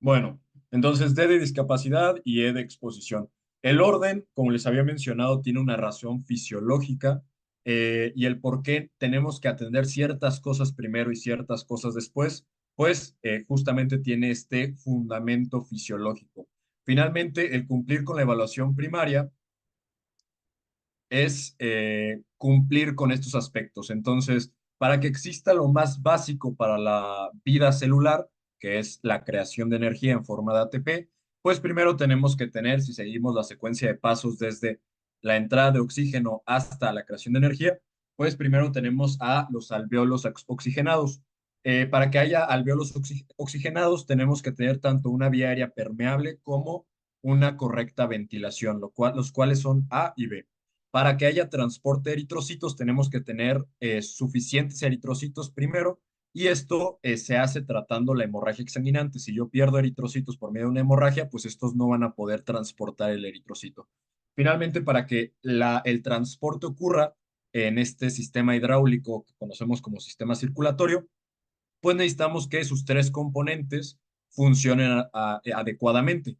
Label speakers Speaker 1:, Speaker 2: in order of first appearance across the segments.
Speaker 1: Bueno, entonces D de discapacidad y E de exposición. El orden, como les había mencionado, tiene una razón fisiológica y el por qué tenemos que atender ciertas cosas primero y ciertas cosas después, pues justamente tiene este fundamento fisiológico. Finalmente, el cumplir con la evaluación primaria es cumplir con estos aspectos. Entonces, para que exista lo más básico para la vida celular, que es la creación de energía en forma de ATP, pues primero tenemos que tener, si seguimos la secuencia de pasos desde la entrada de oxígeno hasta la creación de energía, pues primero tenemos a los alvéolos oxigenados. Para que haya alvéolos oxigenados, tenemos que tener tanto una vía aérea permeable como una correcta ventilación, los cuales son A y B. Para que haya transporte de eritrocitos, tenemos que tener suficientes eritrocitos primero, y esto se hace tratando la hemorragia exsanguinante. Si yo pierdo eritrocitos por medio de una hemorragia, pues estos no van a poder transportar el eritrocito. Finalmente, para que el transporte ocurra en este sistema hidráulico que conocemos como sistema circulatorio, pues necesitamos que sus tres componentes funcionen adecuadamente,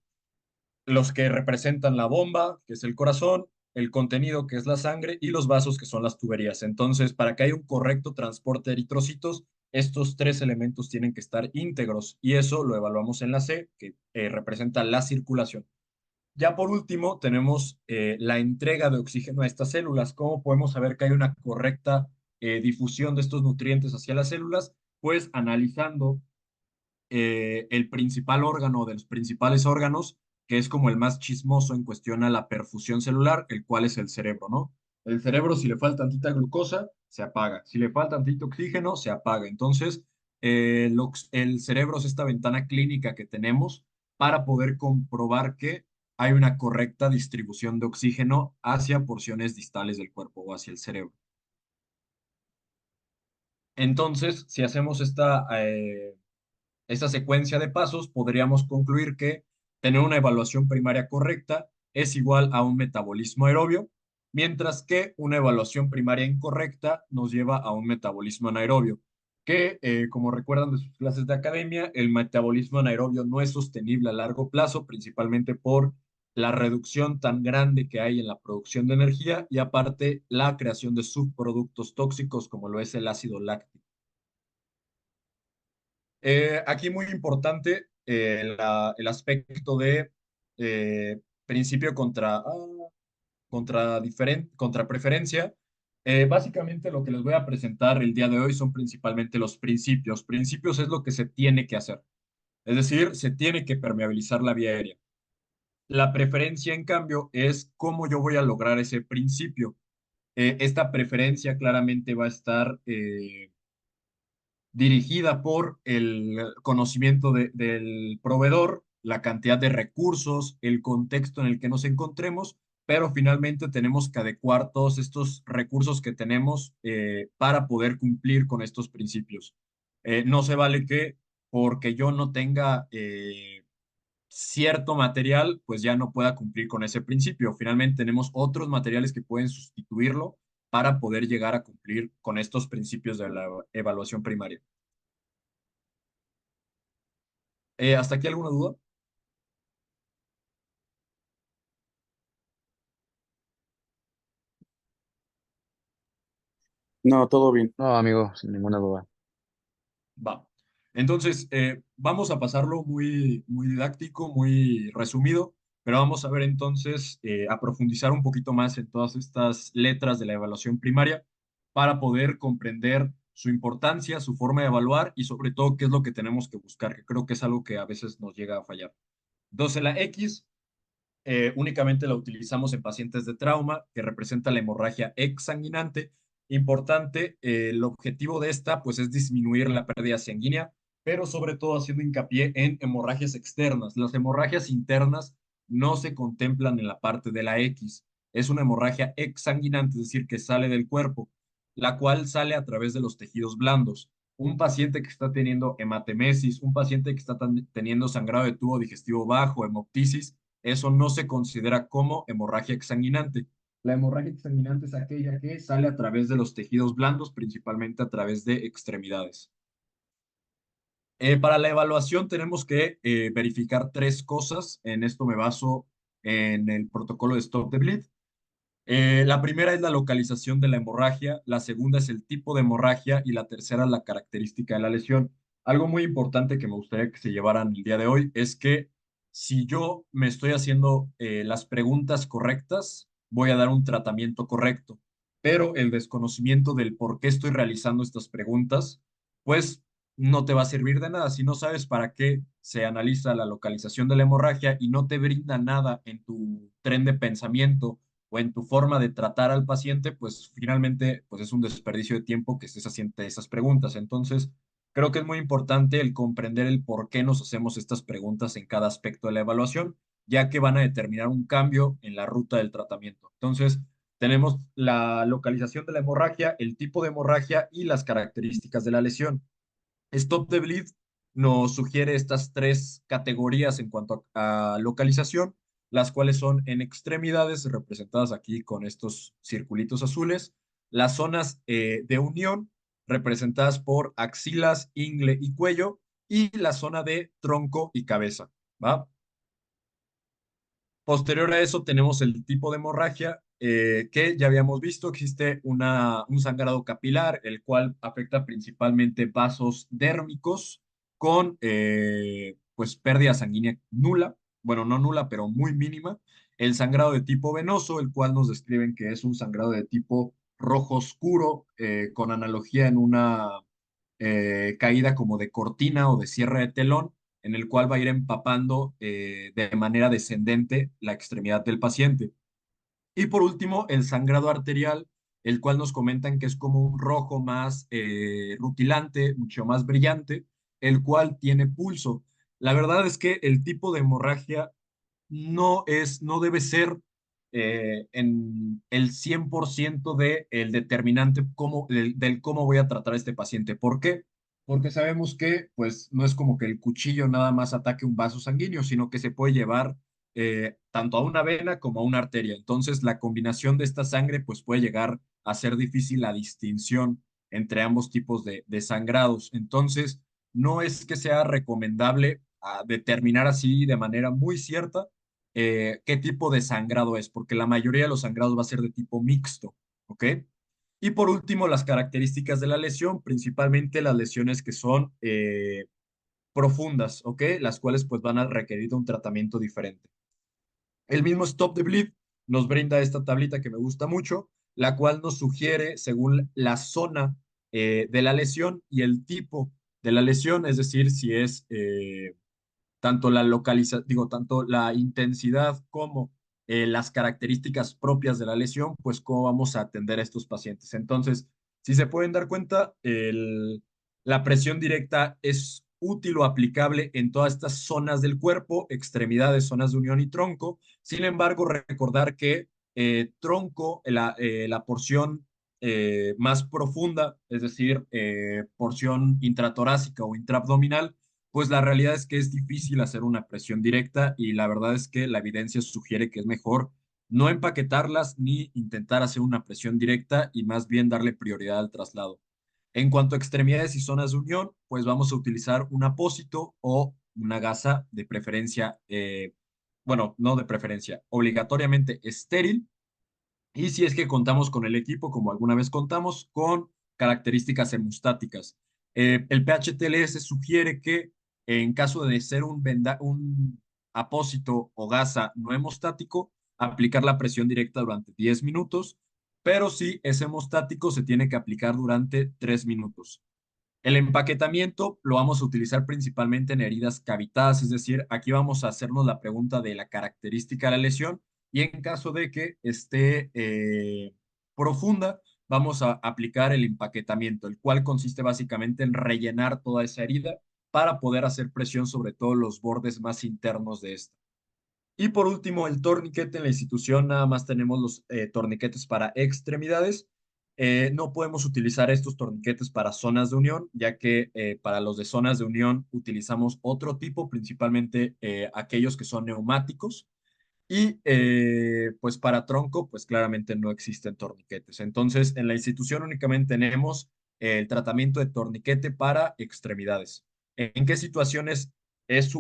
Speaker 1: los que representan la bomba, que es el corazón, el contenido, que es la sangre, y los vasos, que son las tuberías. Entonces, para que haya un correcto transporte de eritrocitos, estos tres elementos tienen que estar íntegros, y eso lo evaluamos en la C, que representa la circulación. Ya por último, tenemos la entrega de oxígeno a estas células. ¿Cómo podemos saber que hay una correcta difusión de estos nutrientes hacia las células? Pues analizando el principal órgano de los principales órganos, que es como el más chismoso en cuestión a la perfusión celular, el cual es el cerebro, ¿no? El cerebro, si le falta tantita glucosa, se apaga. Si le falta tantito oxígeno, se apaga. Entonces, el cerebro es esta ventana clínica que tenemos para poder comprobar que hay una correcta distribución de oxígeno hacia porciones distales del cuerpo o hacia el cerebro. Entonces, si hacemos esta secuencia de pasos, podríamos concluir que tener una evaluación primaria correcta es igual a un metabolismo aerobio, mientras que una evaluación primaria incorrecta nos lleva a un metabolismo anaerobio, que, como recuerdan de sus clases de academia, el metabolismo anaerobio no es sostenible a largo plazo, principalmente por la reducción tan grande que hay en la producción de energía y aparte la creación de subproductos tóxicos como lo es el ácido láctico. Aquí muy importante el aspecto de principio contra preferencia. Básicamente lo que les voy a presentar el día de hoy son principalmente los principios. Principios es lo que se tiene que hacer, es decir, se tiene que permeabilizar la vía aérea. La preferencia, en cambio, es cómo yo voy a lograr ese principio. Esta preferencia claramente va a estar dirigida por el conocimiento del proveedor, la cantidad de recursos, el contexto en el que nos encontremos, pero finalmente tenemos que adecuar todos estos recursos que tenemos para poder cumplir con estos principios. No se vale que porque yo no tenga cierto material, pues ya no pueda cumplir con ese principio. Finalmente tenemos otros materiales que pueden sustituirlo para poder llegar a cumplir con estos principios de la evaluación primaria. ¿Hasta aquí alguna duda?
Speaker 2: No, todo bien.
Speaker 3: No, amigo, sin ninguna duda.
Speaker 1: Va. Entonces, vamos a pasarlo muy, muy didáctico, muy resumido, pero vamos a ver entonces, a profundizar un poquito más en todas estas letras de la evaluación primaria para poder comprender su importancia, su forma de evaluar y sobre todo qué es lo que tenemos que buscar, que creo que es algo que a veces nos llega a fallar. Entonces, la X únicamente la utilizamos en pacientes de trauma, que representa la hemorragia exsanguinante. Importante, el objetivo de esta pues es disminuir la pérdida sanguínea, pero sobre todo haciendo hincapié en hemorragias externas. Las hemorragias internas no se contemplan en la parte de la X. Es una hemorragia exsanguinante, es decir, que sale del cuerpo, la cual sale a través de los tejidos blandos. Un paciente que está teniendo hematemesis, un paciente que está teniendo sangrado de tubo digestivo bajo, hemoptisis, eso no se considera como hemorragia exsanguinante. La hemorragia exsanguinante es aquella que sale a través de los tejidos blandos, principalmente a través de extremidades. Para la evaluación tenemos que verificar tres cosas. En esto me baso en el protocolo de Stop the Bleed. La primera es la localización de la hemorragia, la segunda es el tipo de hemorragia y la tercera la característica de la lesión. Algo muy importante que me gustaría que se llevaran el día de hoy es que si yo me estoy haciendo las preguntas correctas, voy a dar un tratamiento correcto, pero el desconocimiento del por qué estoy realizando estas preguntas, pues no te va a servir de nada si no sabes para qué se analiza la localización de la hemorragia y no te brinda nada en tu tren de pensamiento o en tu forma de tratar al paciente, pues finalmente pues es un desperdicio de tiempo que estés haciendo esas preguntas. Entonces, creo que es muy importante el comprender el por qué nos hacemos estas preguntas en cada aspecto de la evaluación, ya que van a determinar un cambio en la ruta del tratamiento. Entonces, tenemos la localización de la hemorragia, el tipo de hemorragia y las características de la lesión. Stop the Bleed nos sugiere estas tres categorías en cuanto a localización, las cuales son en extremidades, representadas aquí con estos circulitos azules, las zonas de unión, representadas por axilas, ingle y cuello, y la zona de tronco y cabeza, ¿va? Posterior a eso tenemos el tipo de hemorragia que ya habíamos visto. Existe un sangrado capilar, el cual afecta principalmente vasos dérmicos con pues pérdida sanguínea nula, bueno, no nula, pero muy mínima. El sangrado de tipo venoso, el cual nos describen que es un sangrado de tipo rojo oscuro, con analogía en una caída como de cortina o de cierre de telón en el cual va a ir empapando de manera descendente la extremidad del paciente. Y por último, el sangrado arterial, el cual nos comentan que es como un rojo más rutilante, mucho más brillante, el cual tiene pulso. La verdad es que el tipo de hemorragia no debe ser en el 100% de el determinante del cómo voy a tratar a este paciente. ¿Por qué? Porque sabemos que, pues, no es como que el cuchillo nada más ataque un vaso sanguíneo, sino que se puede llevar tanto a una vena como a una arteria. Entonces, la combinación de esta sangre, pues, puede llegar a ser difícil la distinción entre ambos tipos de sangrados. Entonces, no es que sea recomendable determinar así de manera muy cierta qué tipo de sangrado es, porque la mayoría de los sangrados va a ser de tipo mixto, ¿ok? Y por último, las características de la lesión, principalmente las lesiones que son profundas, ¿ok? Las cuales pues van a requerir de un tratamiento diferente. El mismo Stop the Bleed nos brinda esta tablita que me gusta mucho, la cual nos sugiere según la zona de la lesión y el tipo de la lesión, es decir, si es tanto la intensidad como las características propias de la lesión, pues cómo vamos a atender a estos pacientes. Entonces, si se pueden dar cuenta, la presión directa es útil o aplicable en todas estas zonas del cuerpo, extremidades, zonas de unión y tronco. Sin embargo, recordar que tronco, la porción más profunda, es decir, porción intratorácica o intraabdominal, pues la realidad es que es difícil hacer una presión directa y la verdad es que la evidencia sugiere que es mejor no empaquetarlas ni intentar hacer una presión directa y más bien darle prioridad al traslado. En cuanto a extremidades y zonas de unión, pues vamos a utilizar un apósito o una gasa de preferencia, bueno, no de preferencia, obligatoriamente estéril. Y si es que contamos con el equipo, como alguna vez contamos, con características hemostáticas. El PHTLS sugiere que en caso de ser un apósito o gasa no hemostático, aplicar la presión directa durante 10 minutos, pero si es hemostático, se tiene que aplicar durante 3 minutos. El empaquetamiento lo vamos a utilizar principalmente en heridas cavitadas, es decir, aquí vamos a hacernos la pregunta de la característica de la lesión y en caso de que esté profunda, vamos a aplicar el empaquetamiento, el cual consiste básicamente en rellenar toda esa herida para poder hacer presión sobre todos los bordes más internos de esta. Y por último, el torniquete en la institución, nada más tenemos los torniquetes para extremidades. No podemos utilizar estos torniquetes para zonas de unión, ya que para los de zonas de unión utilizamos otro tipo, principalmente aquellos que son neumáticos. Y pues para tronco, pues claramente no existen torniquetes. Entonces, en la institución únicamente tenemos el tratamiento de torniquete para extremidades. en qué situaciones es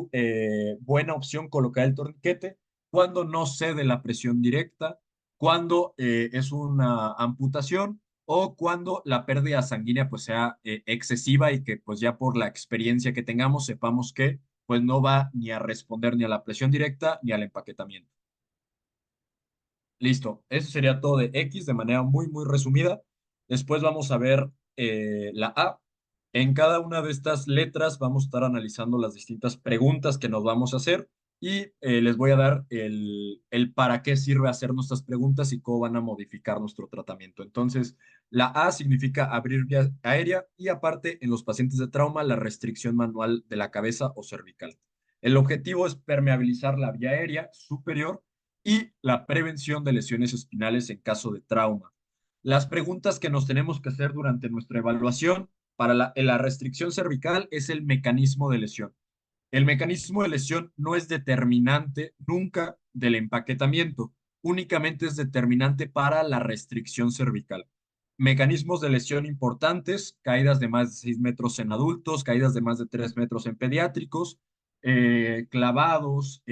Speaker 1: buena opción colocar el torniquete, cuando no cede la presión directa, cuando es una amputación o cuando la pérdida sanguínea pues sea excesiva y que pues ya por la experiencia que tengamos sepamos que pues no va ni a responder ni a la presión directa ni al empaquetamiento. Listo, eso sería todo de X de manera muy, muy resumida. Después vamos a ver la A. En cada una de estas letras vamos a estar analizando las distintas preguntas que nos vamos a hacer y les voy a dar el para qué sirve hacer nuestras preguntas y cómo van a modificar nuestro tratamiento. Entonces, la A significa abrir vía aérea y aparte en los pacientes de trauma la restricción manual de la cabeza o cervical. El objetivo es permeabilizar la vía aérea superior y la prevención de lesiones espinales en caso de trauma. Las preguntas que nos tenemos que hacer durante nuestra evaluación para la restricción cervical es el mecanismo de lesión. El mecanismo de lesión no es determinante nunca del empaquetamiento, únicamente es determinante para la restricción cervical. Mecanismos de lesión importantes, caídas de más de 6 metros en adultos, caídas de más de 3 metros en pediátricos, clavados,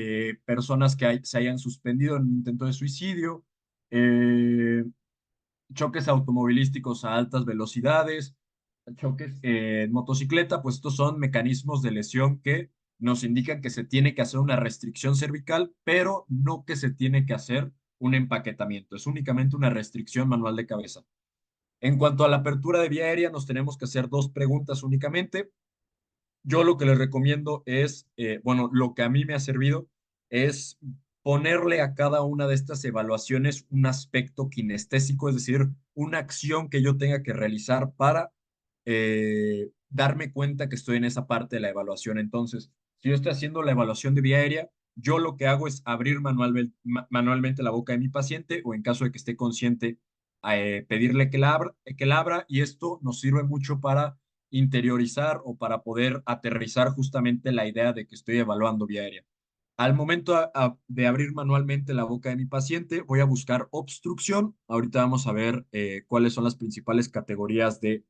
Speaker 1: personas que se hayan suspendido en un intento de suicidio, eh, choques automovilísticos a altas velocidades, choques en motocicleta, pues estos son mecanismos de lesión que nos indican que se tiene que hacer una restricción cervical, pero no que se tiene que hacer un empaquetamiento, es únicamente una restricción manual de cabeza. En cuanto a la apertura de vía aérea, nos tenemos que hacer dos preguntas únicamente. Yo lo que les recomiendo es, bueno, lo que a mí me ha servido es ponerle a cada una de estas evaluaciones un aspecto kinestésico, es decir, una acción que yo tenga que realizar para darme cuenta que estoy en esa parte de la evaluación. Entonces, si yo estoy haciendo la evaluación de vía aérea, yo lo que hago es abrir manualmente la boca de mi paciente o en caso de que esté consciente, pedirle que la abra y esto nos sirve mucho para interiorizar o para poder aterrizar justamente la idea de que estoy evaluando vía aérea. Al momento de abrir manualmente la boca de mi paciente, voy a buscar obstrucción. Ahorita vamos a ver cuáles son las principales categorías de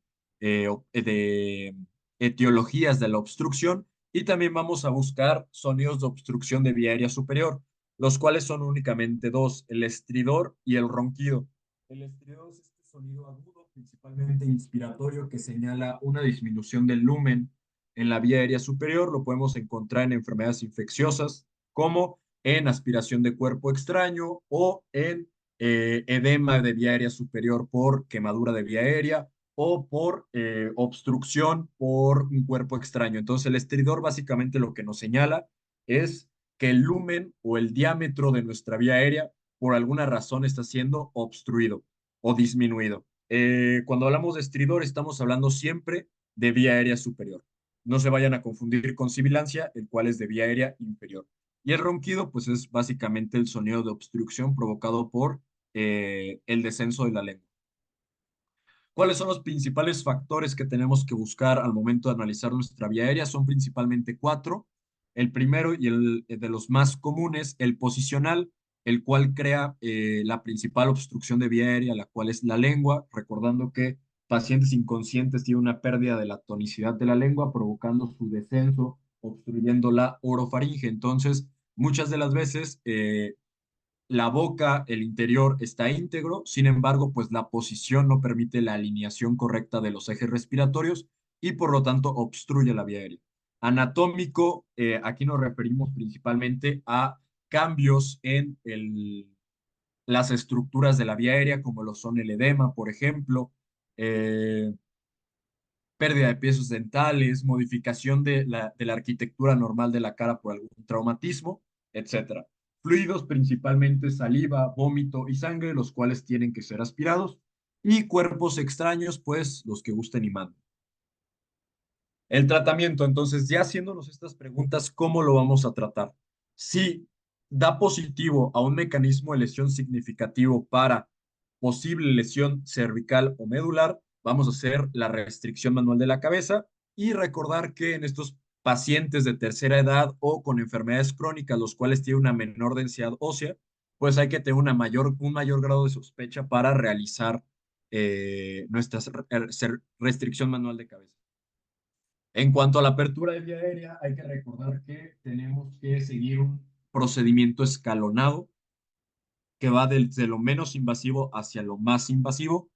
Speaker 1: etiologías de la obstrucción y también vamos a buscar sonidos de obstrucción de vía aérea superior, los cuales son únicamente dos, el estridor y el ronquido. El estridor es este sonido agudo, principalmente inspiratorio, que señala una disminución del lumen en la vía aérea superior. Lo podemos encontrar en enfermedades infecciosas, como en aspiración de cuerpo extraño o en edema de vía aérea superior por quemadura de vía aérea o por obstrucción por un cuerpo extraño. Entonces, el estridor básicamente lo que nos señala es que el lumen o el diámetro de nuestra vía aérea por alguna razón está siendo obstruido o disminuido. Cuando hablamos de estridor, estamos hablando siempre de vía aérea superior. No se vayan a confundir con sibilancia, el cual es de vía aérea inferior. Y el ronquido, pues es básicamente el sonido de obstrucción provocado por el descenso de la lengua. ¿Cuáles son los principales factores que tenemos que buscar al momento de analizar nuestra vía aérea? Son principalmente cuatro. El primero y el de los más comunes, el posicional, el cual crea la principal obstrucción de vía aérea, la cual es la lengua, recordando que pacientes inconscientes tienen una pérdida de la tonicidad de la lengua, provocando su descenso, obstruyendo la orofaringe. Entonces, muchas de las veces la boca, el interior está íntegro, sin embargo, pues la posición no permite la alineación correcta de los ejes respiratorios y por lo tanto obstruye la vía aérea. Anatómico, aquí nos referimos principalmente a cambios en las estructuras de la vía aérea, como lo son el edema, por ejemplo, eh, pérdida de piezas dentales, modificación de la arquitectura normal de la cara por algún traumatismo, etcétera. Fluidos, principalmente saliva, vómito y sangre, los cuales tienen que ser aspirados, y cuerpos extraños, pues los que gusten y manden. El tratamiento, entonces, ya haciéndonos estas preguntas, ¿cómo lo vamos a tratar? Si da positivo a un mecanismo de lesión significativo para posible lesión cervical o medular, vamos a hacer la restricción manual de la cabeza y recordar que en estos pacientes de tercera edad o con enfermedades crónicas, los cuales tienen una menor densidad ósea, pues hay que tener un mayor grado de sospecha para realizar nuestra restricción manual de cabeza. En cuanto a la apertura de vía aérea, hay que recordar que tenemos que seguir un procedimiento escalonado que va desde lo menos invasivo hacia lo más invasivo.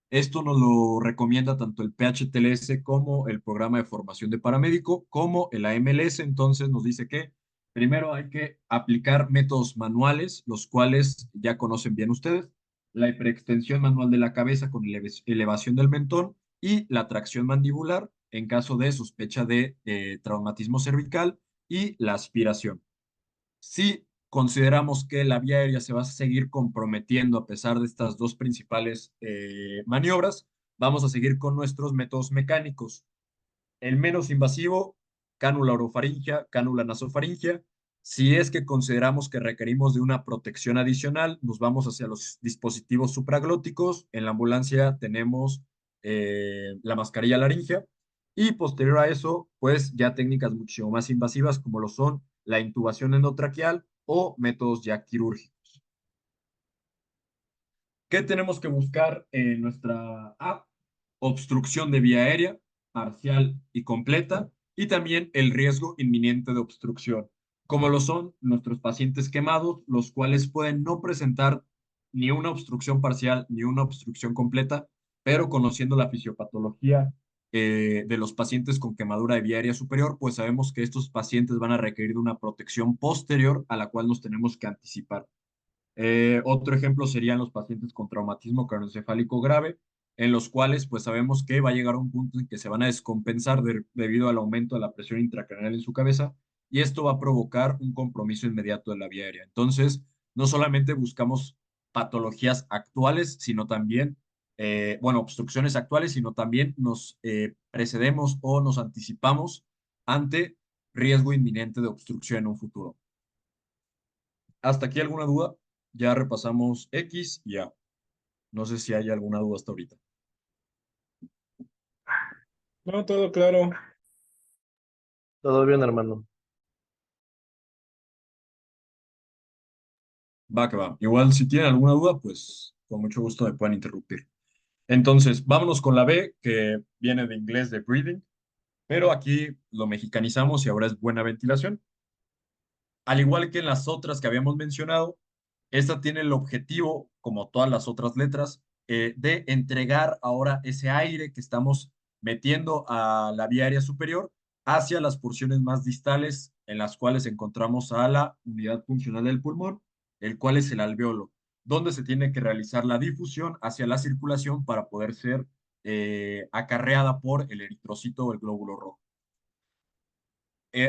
Speaker 1: Esto nos lo recomienda tanto el PHTLS como el programa de formación de paramédico, como el AMLS. Entonces nos dice que primero hay que aplicar métodos manuales, los cuales ya conocen bien ustedes, la hiperextensión manual de la cabeza con elevación del mentón y la tracción mandibular en caso de sospecha de traumatismo cervical y la aspiración. Si consideramos que la vía aérea se va a seguir comprometiendo a pesar de estas dos principales maniobras, vamos a seguir con nuestros métodos mecánicos. El menos invasivo, cánula orofaringia, cánula nasofaringia. Si es que consideramos que requerimos de una protección adicional, nos vamos hacia los dispositivos supraglóticos. En la ambulancia tenemos la mascarilla laringea. Y posterior a eso, pues ya técnicas mucho más invasivas como lo son la intubación endotraqueal o métodos ya quirúrgicos. ¿Qué tenemos que buscar en nuestra app? Obstrucción de vía aérea, parcial y completa, y también el riesgo inminente de obstrucción, como lo son nuestros pacientes quemados, los cuales pueden no presentar ni una obstrucción parcial ni una obstrucción completa, pero conociendo la fisiopatología de los pacientes con quemadura de vía aérea superior, pues sabemos que estos pacientes van a requerir de una protección posterior a la cual nos tenemos que anticipar. Otro ejemplo serían los pacientes con traumatismo craneoencefálico grave, en los cuales pues sabemos que va a llegar a un punto en que se van a descompensar debido al aumento de la presión intracraneal en su cabeza y esto va a provocar un compromiso inmediato de la vía aérea. Entonces, no solamente buscamos patologías actuales, sino también, bueno, obstrucciones actuales, sino también nos precedemos o nos anticipamos ante riesgo inminente de obstrucción en un futuro. ¿Hasta aquí alguna duda? Ya repasamos X y A. No sé si hay alguna duda hasta ahorita.
Speaker 2: No, todo claro.
Speaker 3: Todo bien, hermano.
Speaker 1: Va que va. Igual si tienen alguna duda, pues con mucho gusto me pueden interrumpir. Entonces, vámonos con la B, que viene de inglés de breathing, pero aquí lo mexicanizamos y ahora es buena ventilación. Al igual que en las otras que habíamos mencionado, esta tiene el objetivo, como todas las otras letras, de entregar ahora ese aire que estamos metiendo a la vía aérea superior hacia las porciones más distales en las cuales encontramos a la unidad funcional del pulmón, el cual es el alveolo, donde se tiene que realizar la difusión hacia la circulación para poder ser acarreada por el eritrocito o el glóbulo rojo.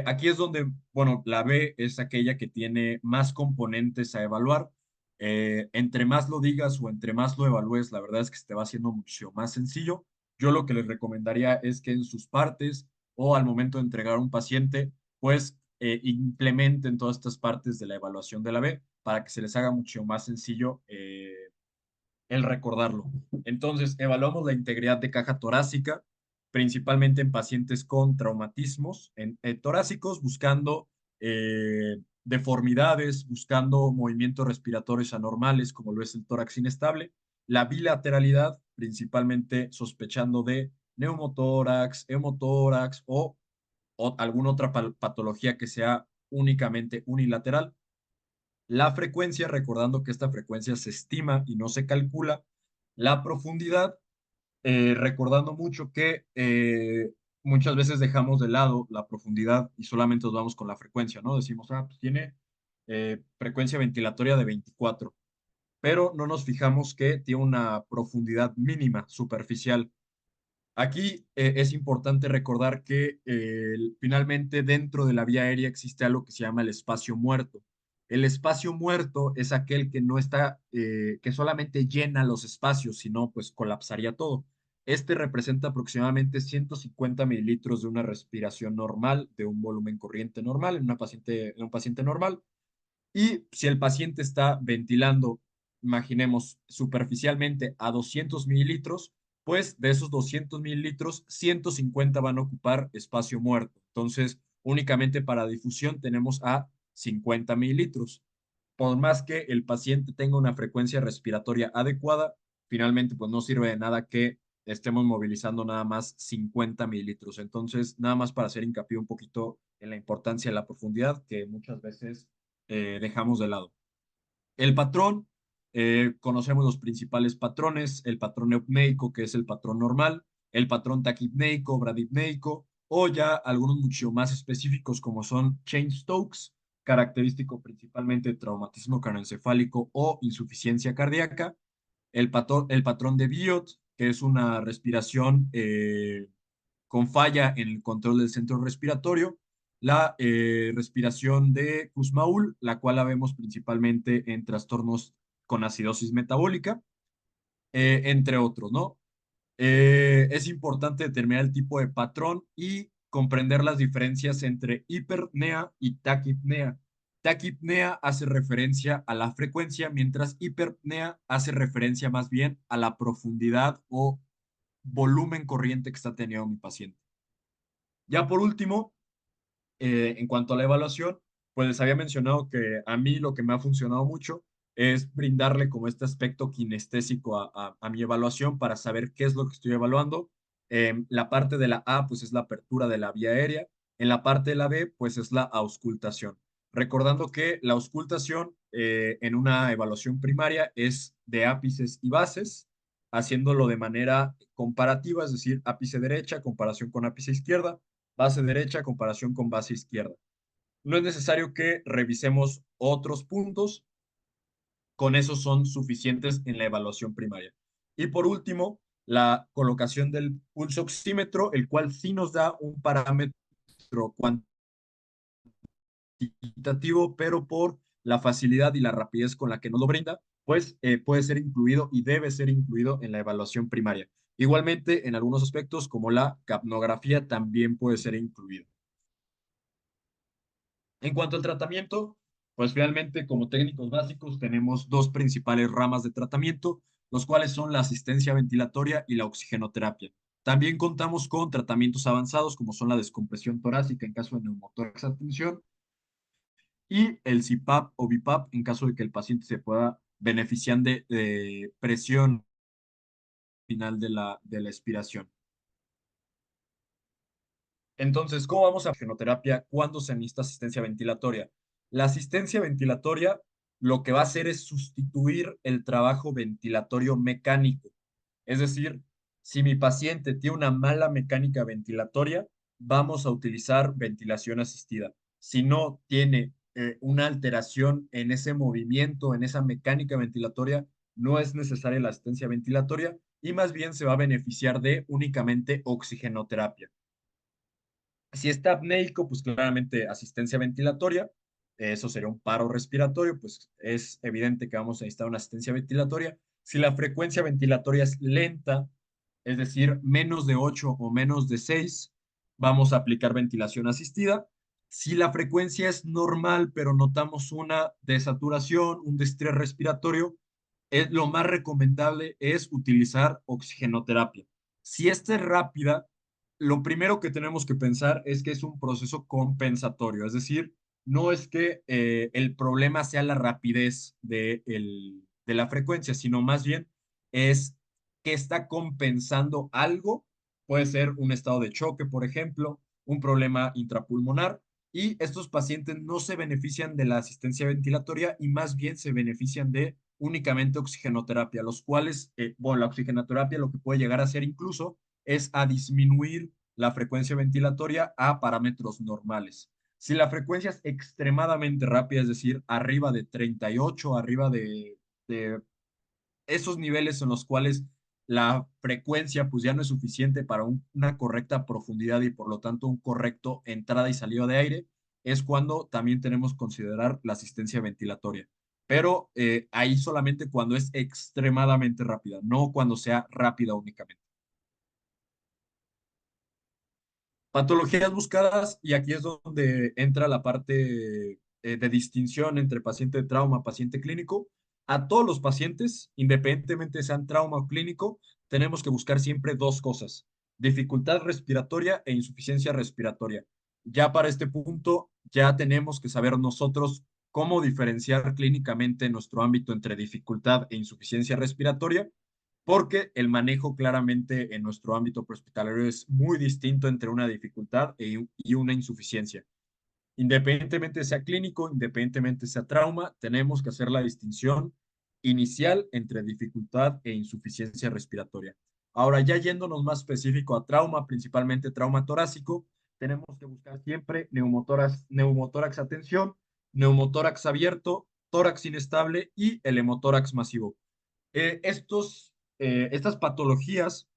Speaker 1: Aquí es donde, bueno, la B es aquella que tiene más componentes a evaluar. Entre más lo digas o entre más lo evalúes, la verdad es que se te va haciendo mucho más sencillo. Yo lo que les recomendaría es que en sus partes o al momento de entregar a un paciente, pues implementen todas estas partes de la evaluación de la B para que se les haga mucho más sencillo el recordarlo. Entonces, evaluamos la integridad de caja torácica, principalmente en pacientes con traumatismos torácicos, buscando deformidades, buscando movimientos respiratorios anormales, como lo es el tórax inestable, la bilateralidad, principalmente sospechando de neumotórax, hemotórax o alguna otra patología que sea únicamente unilateral. La frecuencia, recordando que esta frecuencia se estima y no se calcula. La profundidad, recordando mucho que muchas veces dejamos de lado la profundidad y solamente nos vamos con la frecuencia, ¿no? Decimos, ah, pues tiene frecuencia ventilatoria de 24, pero no nos fijamos que tiene una profundidad mínima, superficial. Aquí es importante recordar que finalmente dentro de la vía aérea existe algo que se llama el espacio muerto. El espacio muerto es aquel que no está, que solamente llena los espacios, sino pues colapsaría todo. Este representa aproximadamente 150 mililitros de una respiración normal, de un volumen corriente normal en un paciente normal. Y si el paciente está ventilando, imaginemos superficialmente a 200 mililitros, pues de esos 200 mililitros, 150 van a ocupar espacio muerto. Entonces, únicamente para difusión tenemos a 50 mililitros. Por más que el paciente tenga una frecuencia respiratoria adecuada, finalmente pues no sirve de nada que estemos movilizando nada más 50 mililitros. Entonces, nada más para hacer hincapié un poquito en la importancia de la profundidad que muchas veces dejamos de lado. El patrón, conocemos los principales patrones, el patrón eupneico, que es el patrón normal, el patrón taquipneico, bradipneico, o ya algunos mucho más específicos como son Cheyne-Stokes, característico principalmente de traumatismo craneoencefálico o insuficiencia cardíaca, el patrón de Biot, que es una respiración con falla en el control del centro respiratorio, la respiración de Kussmaul, la cual la vemos principalmente en trastornos con acidosis metabólica, entre otros, ¿no? Es importante determinar el tipo de patrón y comprender las diferencias entre hiperpnea y taquipnea. Taquipnea hace referencia a la frecuencia, mientras hiperpnea hace referencia más bien a la profundidad o volumen corriente que está teniendo mi paciente. Ya por último, en cuanto a la evaluación, pues les había mencionado que a mí lo que me ha funcionado mucho es brindarle como este aspecto kinestésico a mi evaluación para saber qué es lo que estoy evaluando. La parte de la A, pues es la apertura de la vía aérea. En la parte de la B, pues es la auscultación. Recordando que la auscultación en una evaluación primaria es de ápices y bases, haciéndolo de manera comparativa, es decir, ápice derecha, comparación con ápice izquierda, base derecha, comparación con base izquierda. No es necesario que revisemos otros puntos, con eso son suficientes en la evaluación primaria. Y por último, la colocación del pulso oxímetro, el cual sí nos da un parámetro cuantitativo, pero por la facilidad y la rapidez con la que nos lo brinda, pues puede ser incluido y debe ser incluido en la evaluación primaria. Igualmente, en algunos aspectos, como la capnografía, también puede ser incluido. En cuanto al tratamiento, pues finalmente como técnicos básicos tenemos dos principales ramas de tratamiento, los cuales son la asistencia ventilatoria y la oxigenoterapia. También contamos con tratamientos avanzados como son la descompresión torácica en caso de neumotórax a tensión y el CPAP o BiPAP en caso de que el paciente se pueda beneficiar de presión final de la expiración. Entonces, ¿cómo vamos a oxigenoterapia cuando se necesita asistencia ventilatoria? La asistencia ventilatoria lo que va a hacer es sustituir el trabajo ventilatorio mecánico. Es decir, si mi paciente tiene una mala mecánica ventilatoria, vamos a utilizar ventilación asistida. Si no tiene una alteración en ese movimiento, en esa mecánica ventilatoria, no es necesaria la asistencia ventilatoria y más bien se va a beneficiar de únicamente oxigenoterapia. Si está apneico, pues claramente asistencia ventilatoria, eso sería un paro respiratorio, pues es evidente que vamos a necesitar una asistencia ventilatoria. Si la frecuencia ventilatoria es lenta, es decir, menos de 8 o menos de 6, vamos a aplicar ventilación asistida. Si la frecuencia es normal, pero notamos una desaturación, un desestrés respiratorio, lo más recomendable es utilizar oxigenoterapia. Si esta es rápida, lo primero que tenemos que pensar es que es un proceso compensatorio, es decir, no es que el problema sea la rapidez de la frecuencia, sino más bien es que está compensando algo, puede ser un estado de choque, por ejemplo, un problema intrapulmonar, y estos pacientes no se benefician de la asistencia ventilatoria y más bien se benefician de únicamente oxigenoterapia, los cuales, bueno, la oxigenoterapia lo que puede llegar a hacer incluso es a disminuir la frecuencia ventilatoria a parámetros normales. Si la frecuencia es extremadamente rápida, es decir, arriba de 38, arriba de esos niveles en los cuales la frecuencia pues ya no es suficiente para una correcta profundidad y por lo tanto un correcto entrada y salida de aire, es cuando también tenemos que considerar la asistencia ventilatoria. Pero ahí solamente cuando es extremadamente rápida, no cuando sea rápida únicamente. Patologías buscadas, y aquí es donde entra la parte de distinción entre paciente de trauma, paciente clínico. A todos los pacientes, independientemente sean trauma o clínico, tenemos que buscar siempre dos cosas: dificultad respiratoria e insuficiencia respiratoria. Ya para este punto, ya tenemos que saber nosotros cómo diferenciar clínicamente nuestro ámbito entre dificultad e insuficiencia respiratoria, porque el manejo claramente en nuestro ámbito prehospitalario es muy distinto entre una dificultad y una insuficiencia. Independientemente sea clínico, independientemente sea trauma, tenemos que hacer la distinción inicial entre dificultad e insuficiencia respiratoria. Ahora, ya yéndonos más específico a trauma, principalmente trauma torácico, tenemos que buscar siempre neumotórax a tensión, neumotórax abierto, tórax inestable y el hemotórax masivo. Estas patologías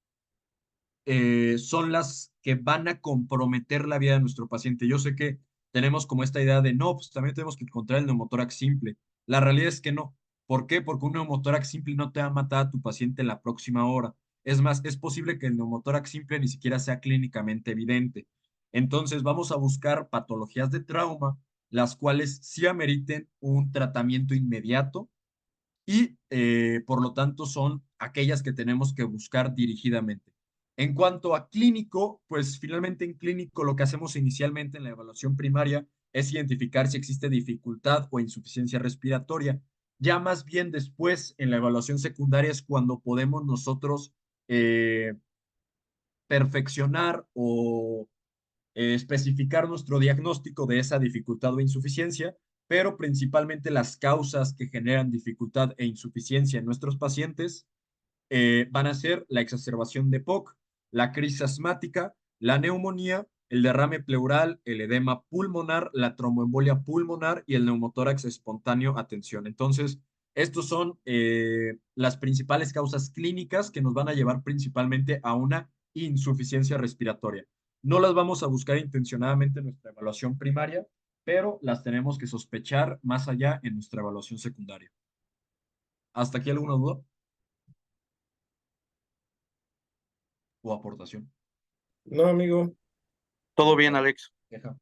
Speaker 1: son las que van a comprometer la vida de nuestro paciente. Yo sé que tenemos como esta idea de no, pues también tenemos que encontrar el neumotórax simple. La realidad es que no. ¿Por qué? Porque un neumotórax simple no te va a matar a tu paciente en la próxima hora. Es más, es posible que el neumotórax simple ni siquiera sea clínicamente evidente. Entonces, vamos a buscar patologías de trauma, las cuales sí ameriten un tratamiento inmediato y por lo tanto son aquellas que tenemos que buscar dirigidamente. En cuanto a clínico, pues finalmente en clínico lo que hacemos inicialmente en la evaluación primaria es identificar si existe dificultad o insuficiencia respiratoria. Ya más bien después en la evaluación secundaria es cuando podemos nosotros eh, perfeccionar o especificar nuestro diagnóstico de esa dificultad o insuficiencia, pero principalmente las causas que generan dificultad e insuficiencia en nuestros pacientes van a ser la exacerbación de POC, la crisis asmática, la neumonía, el derrame pleural, el edema pulmonar, la tromboembolia pulmonar y el neumotórax espontáneo a tensión. Entonces, estos son las principales causas clínicas que nos van a llevar principalmente a una insuficiencia respiratoria. No las vamos a buscar intencionadamente en nuestra evaluación primaria, pero las tenemos que sospechar más allá en nuestra evaluación secundaria. ¿Hasta aquí alguna duda o aportación?
Speaker 2: No, amigo.
Speaker 4: Todo bien, Alex.
Speaker 1: Queja.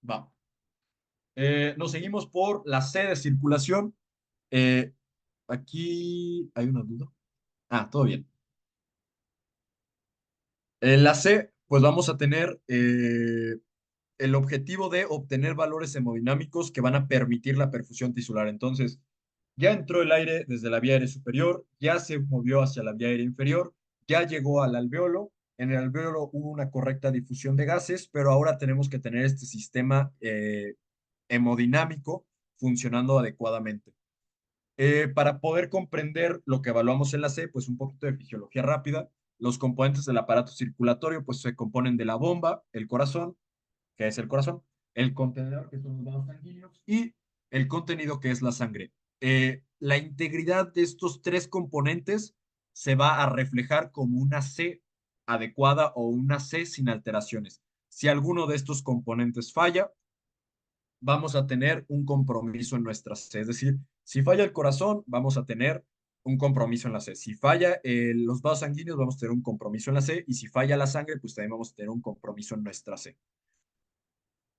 Speaker 1: Va. Nos seguimos por la C de circulación. Eh, Aquí hay una duda. Ah, todo bien. En la C, pues vamos a tener el objetivo de obtener valores hemodinámicos que van a permitir la perfusión tisular. Entonces, ya entró el aire desde la vía aérea superior, ya se movió hacia la vía aérea inferior, ya llegó al alveolo. En el alveolo hubo una correcta difusión de gases, pero ahora tenemos que tener este sistema hemodinámico funcionando adecuadamente. Para poder comprender lo que evaluamos en la C, pues un poquito de fisiología rápida. Los componentes del aparato circulatorio, pues se componen de la bomba, el corazón, que es el corazón, el contenedor, que son los vasos sanguíneos, y el contenido, que es la sangre. La integridad de estos tres componentes se va a reflejar como una C adecuada o una C sin alteraciones. Si alguno de estos componentes falla, vamos a tener un compromiso en nuestra C. Es decir, si falla el corazón, vamos a tener un compromiso en la C. Si falla los vasos sanguíneos, vamos a tener un compromiso en la C. Y si falla la sangre, pues también vamos a tener un compromiso en nuestra C.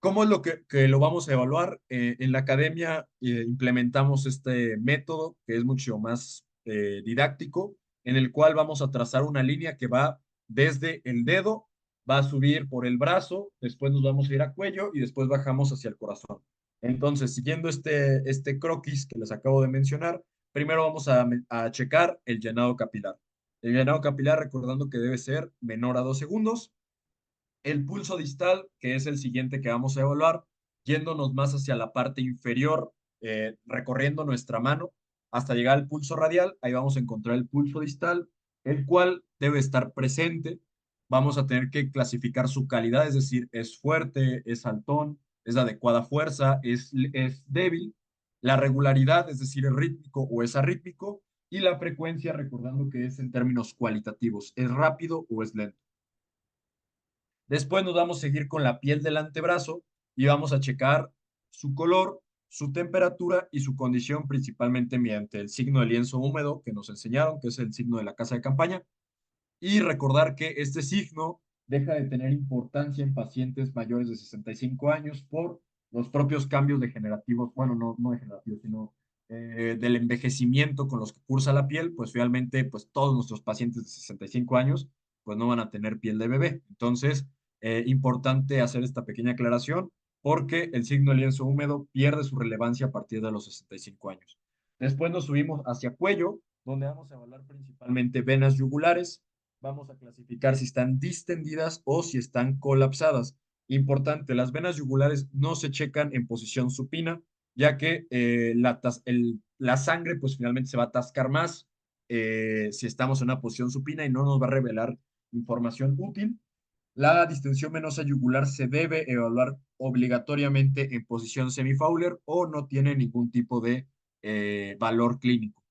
Speaker 1: ¿Cómo es lo que lo vamos a evaluar? En la academia implementamos este método que es mucho más didáctico, en el cual vamos a trazar una línea que va desde el dedo, va a subir por el brazo, después nos vamos a ir a cuello y después bajamos hacia el corazón. Entonces, siguiendo este croquis que les acabo de mencionar, primero vamos a checar el llenado capilar. El llenado capilar, recordando que debe ser menor a 2 segundos. El pulso distal, que es el siguiente que vamos a evaluar, yéndonos más hacia la parte inferior, recorriendo nuestra mano hasta llegar al pulso radial. Ahí vamos a encontrar el pulso distal, el cual debe estar presente. Vamos a tener que clasificar su calidad, es decir, es fuerte, es altón, es de adecuada fuerza, es débil. La regularidad, es decir, es rítmico o es arrítmico. Y la frecuencia, recordando que es en términos cualitativos, es rápido o es lento. Después nos vamos a seguir con la piel del antebrazo y vamos a checar su color, su temperatura y su condición, principalmente mediante el signo de lienzo húmedo que nos enseñaron, que es el signo de la casa de campaña. Y recordar que este signo deja de tener importancia en pacientes mayores de 65 años por los propios cambios degenerativos, bueno, no degenerativos, sino del envejecimiento con los que cursa la piel, pues finalmente, pues todos nuestros pacientes de 65 años, pues no van a tener piel de bebé. Entonces, importante hacer esta pequeña aclaración. porque el signo de lienzo húmedo pierde su relevancia a partir de los 65 años. Después nos subimos hacia cuello, donde vamos a evaluar principalmente venas yugulares. Vamos a clasificar si están distendidas o si están colapsadas. Importante, las venas yugulares no se checan en posición supina, ya que la sangre pues finalmente se va a atascar más si estamos en una posición supina y no nos va a revelar información útil. La distensión venosa yugular se debe evaluar obligatoriamente en posición semifowler o no tiene ningún tipo de valor clínico.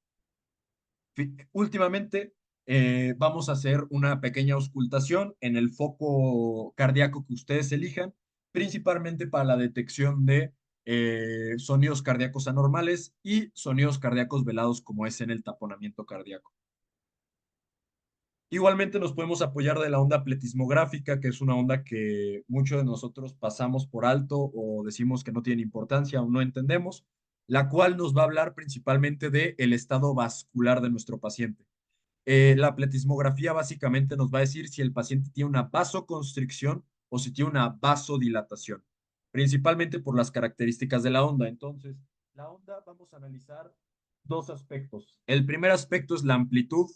Speaker 1: Últimamente vamos a hacer una pequeña auscultación en el foco cardíaco que ustedes elijan, principalmente para la detección de sonidos cardíacos anormales y sonidos cardíacos velados como es en el taponamiento cardíaco. Igualmente nos podemos apoyar de la onda pletismográfica, que es una onda que muchos de nosotros pasamos por alto o decimos que no tiene importancia o no entendemos, la cual nos va a hablar principalmente del estado vascular de nuestro paciente. La pletismografía básicamente nos va a decir si el paciente tiene una vasoconstricción o si tiene una vasodilatación, principalmente por las características de la onda. Entonces, la onda vamos a analizar dos aspectos. El primer aspecto es la amplitud,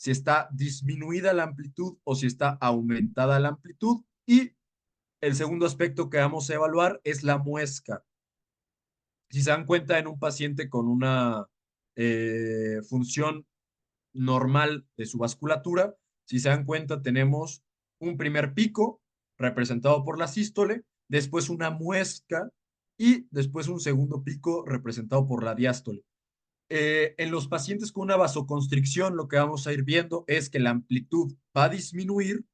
Speaker 1: si está disminuida la amplitud o si está aumentada la amplitud. Y el segundo aspecto que vamos a evaluar es la muesca. Si se dan cuenta en un paciente con una función normal de su vasculatura, si se dan cuenta tenemos un primer pico representado por la sístole, después una muesca y después un segundo pico representado por la diástole. En los pacientes con una vasoconstricción, lo que vamos a ir viendo es que la amplitud va a disminuir.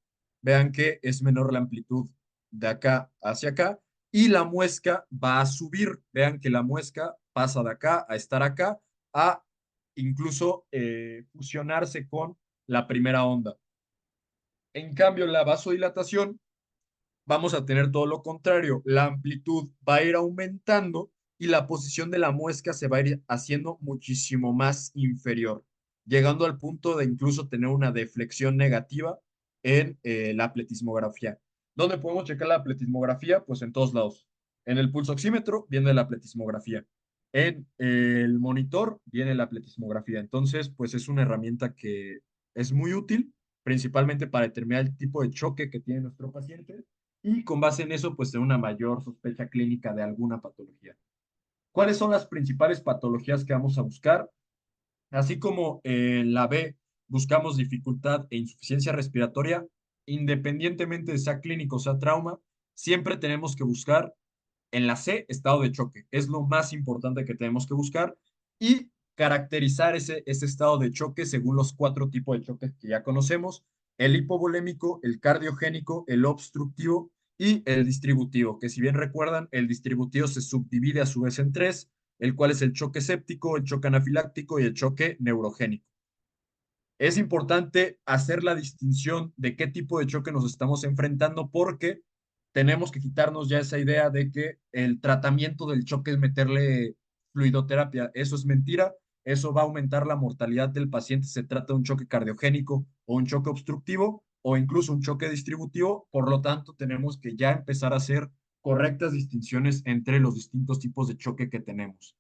Speaker 1: Vean que es menor la amplitud de acá hacia acá y la muesca va a subir. Vean que la muesca pasa de acá a estar acá a incluso fusionarse con la primera onda. En cambio, la vasodilatación vamos a tener todo lo contrario. La amplitud va a ir aumentando y la posición de la muesca se va a ir haciendo muchísimo más inferior, llegando al punto de incluso tener una deflexión negativa en la pletismografía. ¿Dónde podemos checar la pletismografía? Pues en todos lados. En el pulso oxímetro viene la pletismografía. En el monitor viene la pletismografía. Entonces, pues es una herramienta que es muy útil, principalmente para determinar el tipo de choque que tiene nuestro paciente y con base en eso, pues tener una mayor sospecha clínica de alguna patología. ¿Cuáles son las principales patologías que vamos a buscar? Así como en la B buscamos dificultad e insuficiencia respiratoria, independientemente de sea clínico o sea trauma, siempre tenemos que buscar en la C estado de choque. Es lo más importante que tenemos que buscar y caracterizar ese estado de choque según los cuatro tipos de choques que ya conocemos: el hipovolémico, el cardiogénico, el obstructivo y el distributivo, que si bien recuerdan, el distributivo se subdivide a su vez en tres, el cual es el choque séptico, el choque anafiláctico y el choque neurogénico. Es importante hacer la distinción de qué tipo de choque nos estamos enfrentando porque tenemos que quitarnos ya esa idea de que el tratamiento del choque es meterle fluidoterapia. Eso es mentira. Eso va a aumentar la mortalidad del paciente. Se trata de un choque cardiogénico o un choque obstructivo o incluso un choque distributivo. Por lo tanto, tenemos que ya empezar a hacer correctas distinciones entre los distintos tipos de choque que tenemos.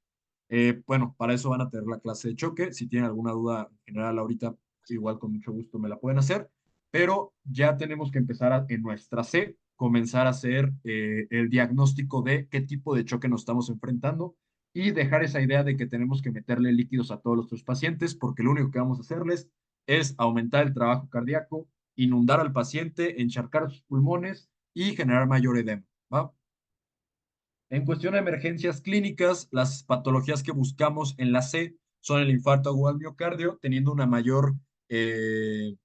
Speaker 1: Bueno, para eso van a tener la clase de choque. Si tienen alguna duda general ahorita, igual con mucho gusto me la pueden hacer, pero ya tenemos que empezar en nuestra C, comenzar a hacer el diagnóstico de qué tipo de choque nos estamos enfrentando y dejar esa idea de que tenemos que meterle líquidos a todos nuestros pacientes, porque lo único que vamos a hacerles es aumentar el trabajo cardíaco, inundar al paciente, encharcar sus pulmones y generar mayor edema, ¿va? En cuestión de emergencias clínicas, las patologías que buscamos en la C son el infarto agudo al miocardio, teniendo eh,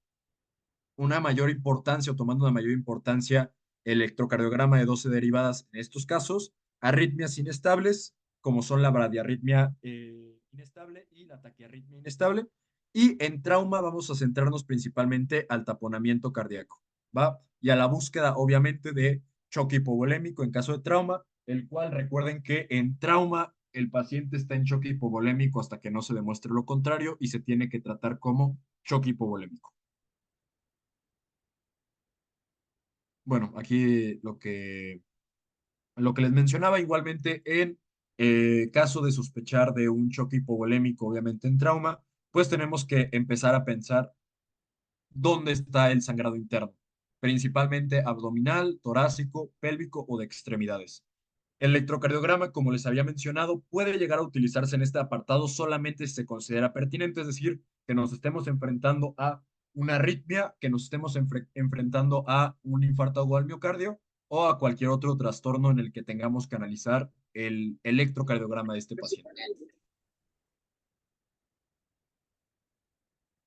Speaker 1: una mayor importancia o tomando una mayor importancia el electrocardiograma de 12 derivadas en estos casos, arritmias inestables, como son la bradiarritmia inestable y la taquiarritmia inestable, y en trauma vamos a centrarnos principalmente al taponamiento cardíaco, ¿va? Y a la búsqueda, obviamente, de choque hipovolémico en caso de trauma, el cual recuerden que en trauma el paciente está en choque hipovolémico hasta que no se demuestre lo contrario y se tiene que tratar como choque hipovolémico. Bueno, aquí lo que Lo que les mencionaba igualmente en caso de sospechar de un choque hipovolémico, obviamente en trauma, pues tenemos que empezar a pensar dónde está el sangrado interno, principalmente abdominal, torácico, pélvico o de extremidades. El electrocardiograma, como les había mencionado, puede llegar a utilizarse en este apartado solamente si se considera pertinente, es decir, que nos estemos enfrentando a una arritmia, que nos estemos enfrentando a un infarto agudo al miocardio o a cualquier otro trastorno en el que tengamos que analizar el electrocardiograma de este paciente.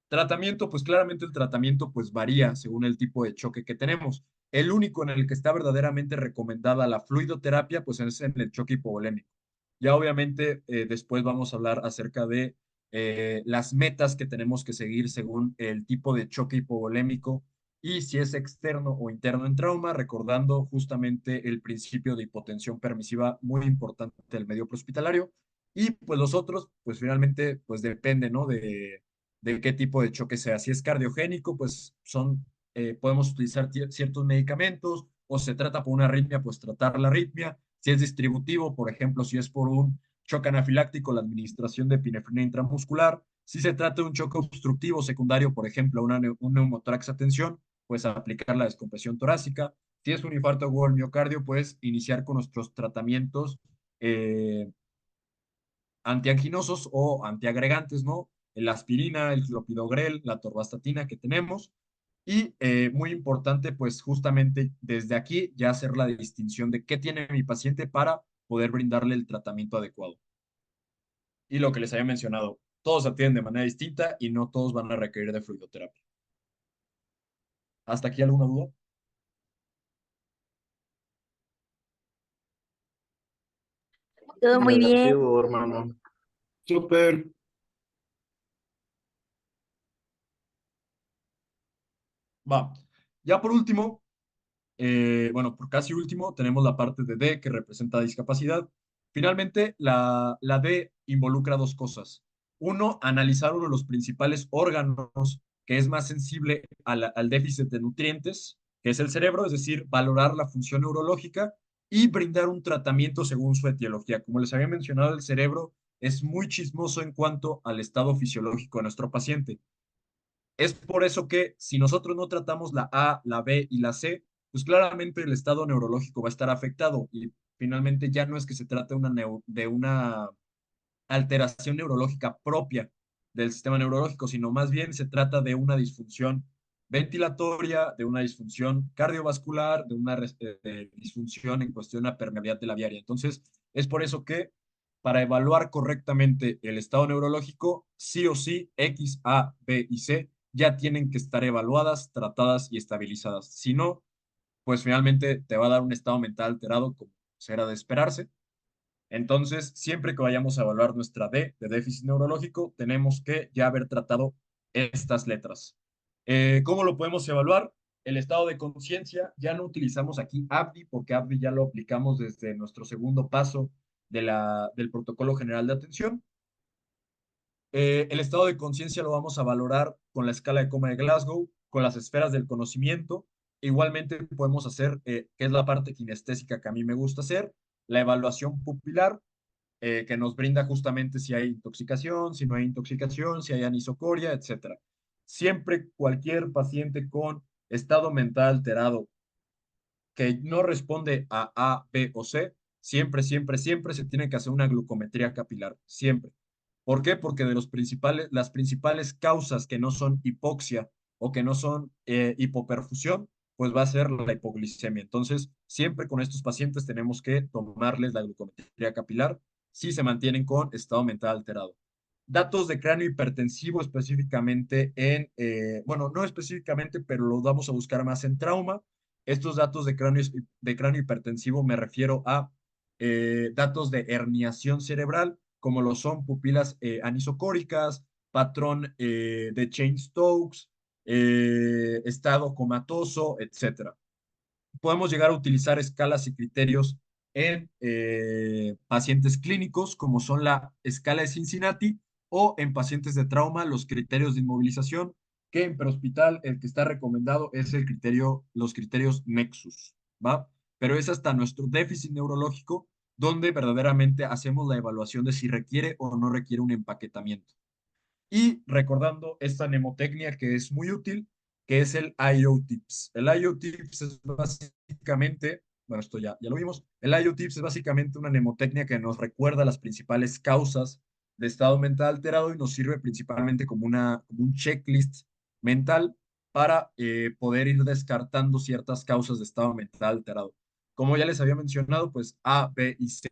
Speaker 1: Tratamiento, pues claramente el tratamiento pues varía según el tipo de choque que tenemos. El único en el que está verdaderamente recomendada la fluidoterapia pues es en el choque hipovolémico. Ya obviamente después vamos a hablar acerca de las metas que tenemos que seguir según el tipo de choque hipovolémico y si es externo o interno en trauma, recordando justamente el principio de hipotensión permisiva muy importante del medio prehospitalario. Y pues los otros, pues finalmente, pues depende, ¿no? De qué tipo de choque sea. Si es cardiogénico, pues podemos utilizar ciertos medicamentos, o se trata por una arritmia, pues tratar la arritmia. Si es distributivo, por ejemplo, si es por un choque anafiláctico, la administración de epinefrina intramuscular. Si se trata de un choque obstructivo secundario, por ejemplo, un neumotórax a tensión, pues aplicar la descompresión torácica. Si es un infarto agudo al miocardio, pues iniciar con nuestros tratamientos eh, antianginosos o antiagregantes, ¿no? La aspirina, el clopidogrel, la torvastatina que tenemos. Y muy importante, pues justamente desde aquí ya hacer la distinción de qué tiene mi paciente para poder brindarle el tratamiento adecuado. Y lo que les había mencionado, todos atienden de manera distinta y no todos van a requerir de fluidoterapia. ¿Hasta aquí alguna duda?
Speaker 5: Todo muy bien.
Speaker 3: Negativo, hermano.
Speaker 2: Súper.
Speaker 1: Va. Ya por último, bueno, por casi último, tenemos la parte de D que representa discapacidad. Finalmente, la D involucra dos cosas. Uno, analizar uno de los principales órganos que es más sensible al déficit de nutrientes, que es el cerebro, es decir, valorar la función neurológica y brindar un tratamiento según su etiología. Como les había mencionado, el cerebro es muy chismoso en cuanto al estado fisiológico de nuestro paciente. Es por eso que si nosotros no tratamos la A, la B y la C, pues claramente el estado neurológico va a estar afectado y finalmente ya no es que se trate de una alteración neurológica propia del sistema neurológico, sino más bien se trata de una disfunción ventilatoria, de una disfunción cardiovascular, de una disfunción en cuestión de la permeabilidad de la viaria. Entonces, es por eso que para evaluar correctamente el estado neurológico, sí o sí, X, A, B y C ya tienen que estar evaluadas, tratadas y estabilizadas. Si no, pues finalmente te va a dar un estado mental alterado como será de esperarse. Entonces, siempre que vayamos a evaluar nuestra D de déficit neurológico, tenemos que ya haber tratado estas letras. ¿Cómo lo podemos evaluar? El estado de conciencia, ya no utilizamos aquí ABDI porque ABDI ya lo aplicamos desde nuestro segundo paso del protocolo general de atención. El estado de conciencia lo vamos a valorar con la escala de coma de Glasgow, con las esferas del conocimiento. Igualmente podemos hacer, que es la parte kinestésica que a mí me gusta hacer, la evaluación pupilar, que nos brinda justamente si hay intoxicación, si no hay intoxicación, si hay anisocoria, etcétera. Siempre cualquier paciente con estado mental alterado que no responde a, B o C, siempre, siempre, siempre se tiene que hacer una glucometría capilar, siempre. ¿Por qué? Porque las principales causas que no son hipoxia o que no son hipoperfusión, pues va a ser la hipoglicemia. Entonces, siempre con estos pacientes tenemos que tomarles la glucometría capilar si se mantienen con estado mental alterado. Datos de cráneo hipertensivo específicamente bueno, no específicamente, pero lo vamos a buscar más en trauma. Estos datos de cráneo hipertensivo me refiero a datos de herniación cerebral, como lo son pupilas anisocóricas, patrón de Cheyne-Stokes, estado comatoso, etcétera. Podemos llegar a utilizar escalas y criterios en pacientes clínicos, como son la escala de Cincinnati, o en pacientes de trauma, los criterios de inmovilización, que en prehospital el que está recomendado es los criterios Nexus, ¿va? pero es hasta nuestro déficit neurológico donde verdaderamente hacemos la evaluación de si requiere o no requiere un empaquetamiento. Y recordando esta mnemotecnia que es muy útil, que es el IO-TIPS. El IO-TIPS es básicamente, bueno, esto ya lo vimos, el IO-TIPS es básicamente una mnemotecnia que nos recuerda las principales causas de estado mental alterado y nos sirve principalmente como un checklist mental para poder ir descartando ciertas causas de estado mental alterado. Como ya les había mencionado, pues A, B y C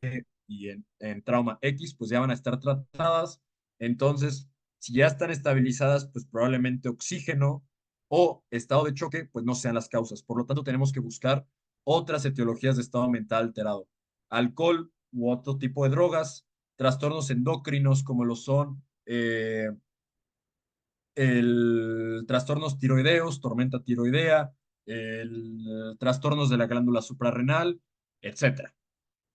Speaker 1: y en trauma X, pues ya van a estar tratadas. Entonces, si ya están estabilizadas, pues probablemente oxígeno o estado de choque, pues no sean las causas. Por lo tanto, tenemos que buscar otras etiologías de estado mental alterado. Alcohol u otro tipo de drogas, trastornos endocrinos como lo son el trastornos tiroideos, tormenta tiroidea, trastornos de la glándula suprarrenal, etcétera.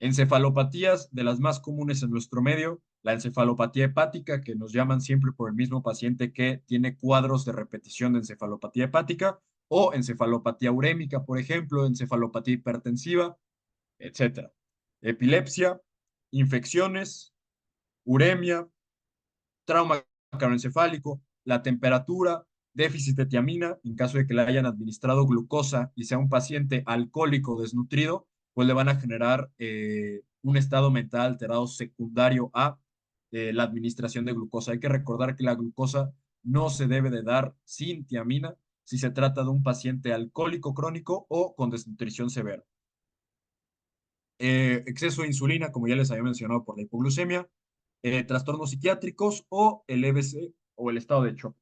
Speaker 1: Encefalopatías, de las más comunes en nuestro medio, la encefalopatía hepática, que nos llaman siempre por el mismo paciente que tiene cuadros de repetición de encefalopatía hepática, o encefalopatía urémica, por ejemplo, encefalopatía hipertensiva, etcétera. Epilepsia, infecciones, uremia, trauma craneoencefálico, la temperatura, déficit de tiamina, en caso de que le hayan administrado glucosa y sea un paciente alcohólico desnutrido, pues le van a generar un estado mental alterado secundario a la administración de glucosa. Hay que recordar que la glucosa no se debe de dar sin tiamina si se trata de un paciente alcohólico crónico o con desnutrición severa. Exceso de insulina, como ya les había mencionado por la hipoglucemia, trastornos psiquiátricos o el EBC o el estado de shock.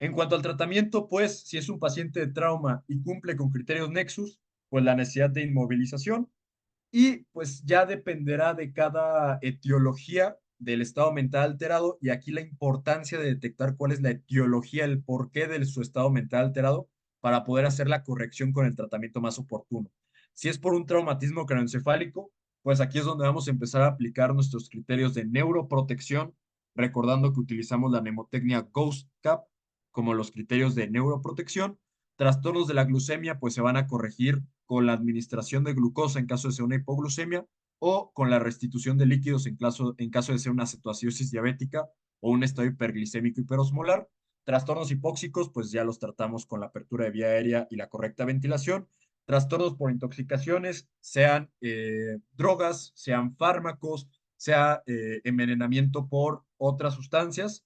Speaker 1: En cuanto al tratamiento, pues si es un paciente de trauma y cumple con criterios Nexus, pues la necesidad de inmovilización y pues ya dependerá de cada etiología del estado mental alterado y aquí la importancia de detectar cuál es la etiología, el porqué de su estado mental alterado para poder hacer la corrección con el tratamiento más oportuno. Si es por un traumatismo craneoencefálico, pues aquí es donde vamos a empezar a aplicar nuestros criterios de neuroprotección, recordando que utilizamos la mnemotecnia Ghost Cap como los criterios de neuroprotección. Trastornos de la glucemia, pues se van a corregir con la administración de glucosa en caso de ser una hipoglucemia o con la restitución de líquidos en caso de ser una cetoacidosis diabética o un estado hiperglicémico hiperosmolar. Trastornos hipóxicos, pues ya los tratamos con la apertura de vía aérea y la correcta ventilación. Trastornos por intoxicaciones, sean drogas, sean fármacos, sea envenenamiento por otras sustancias,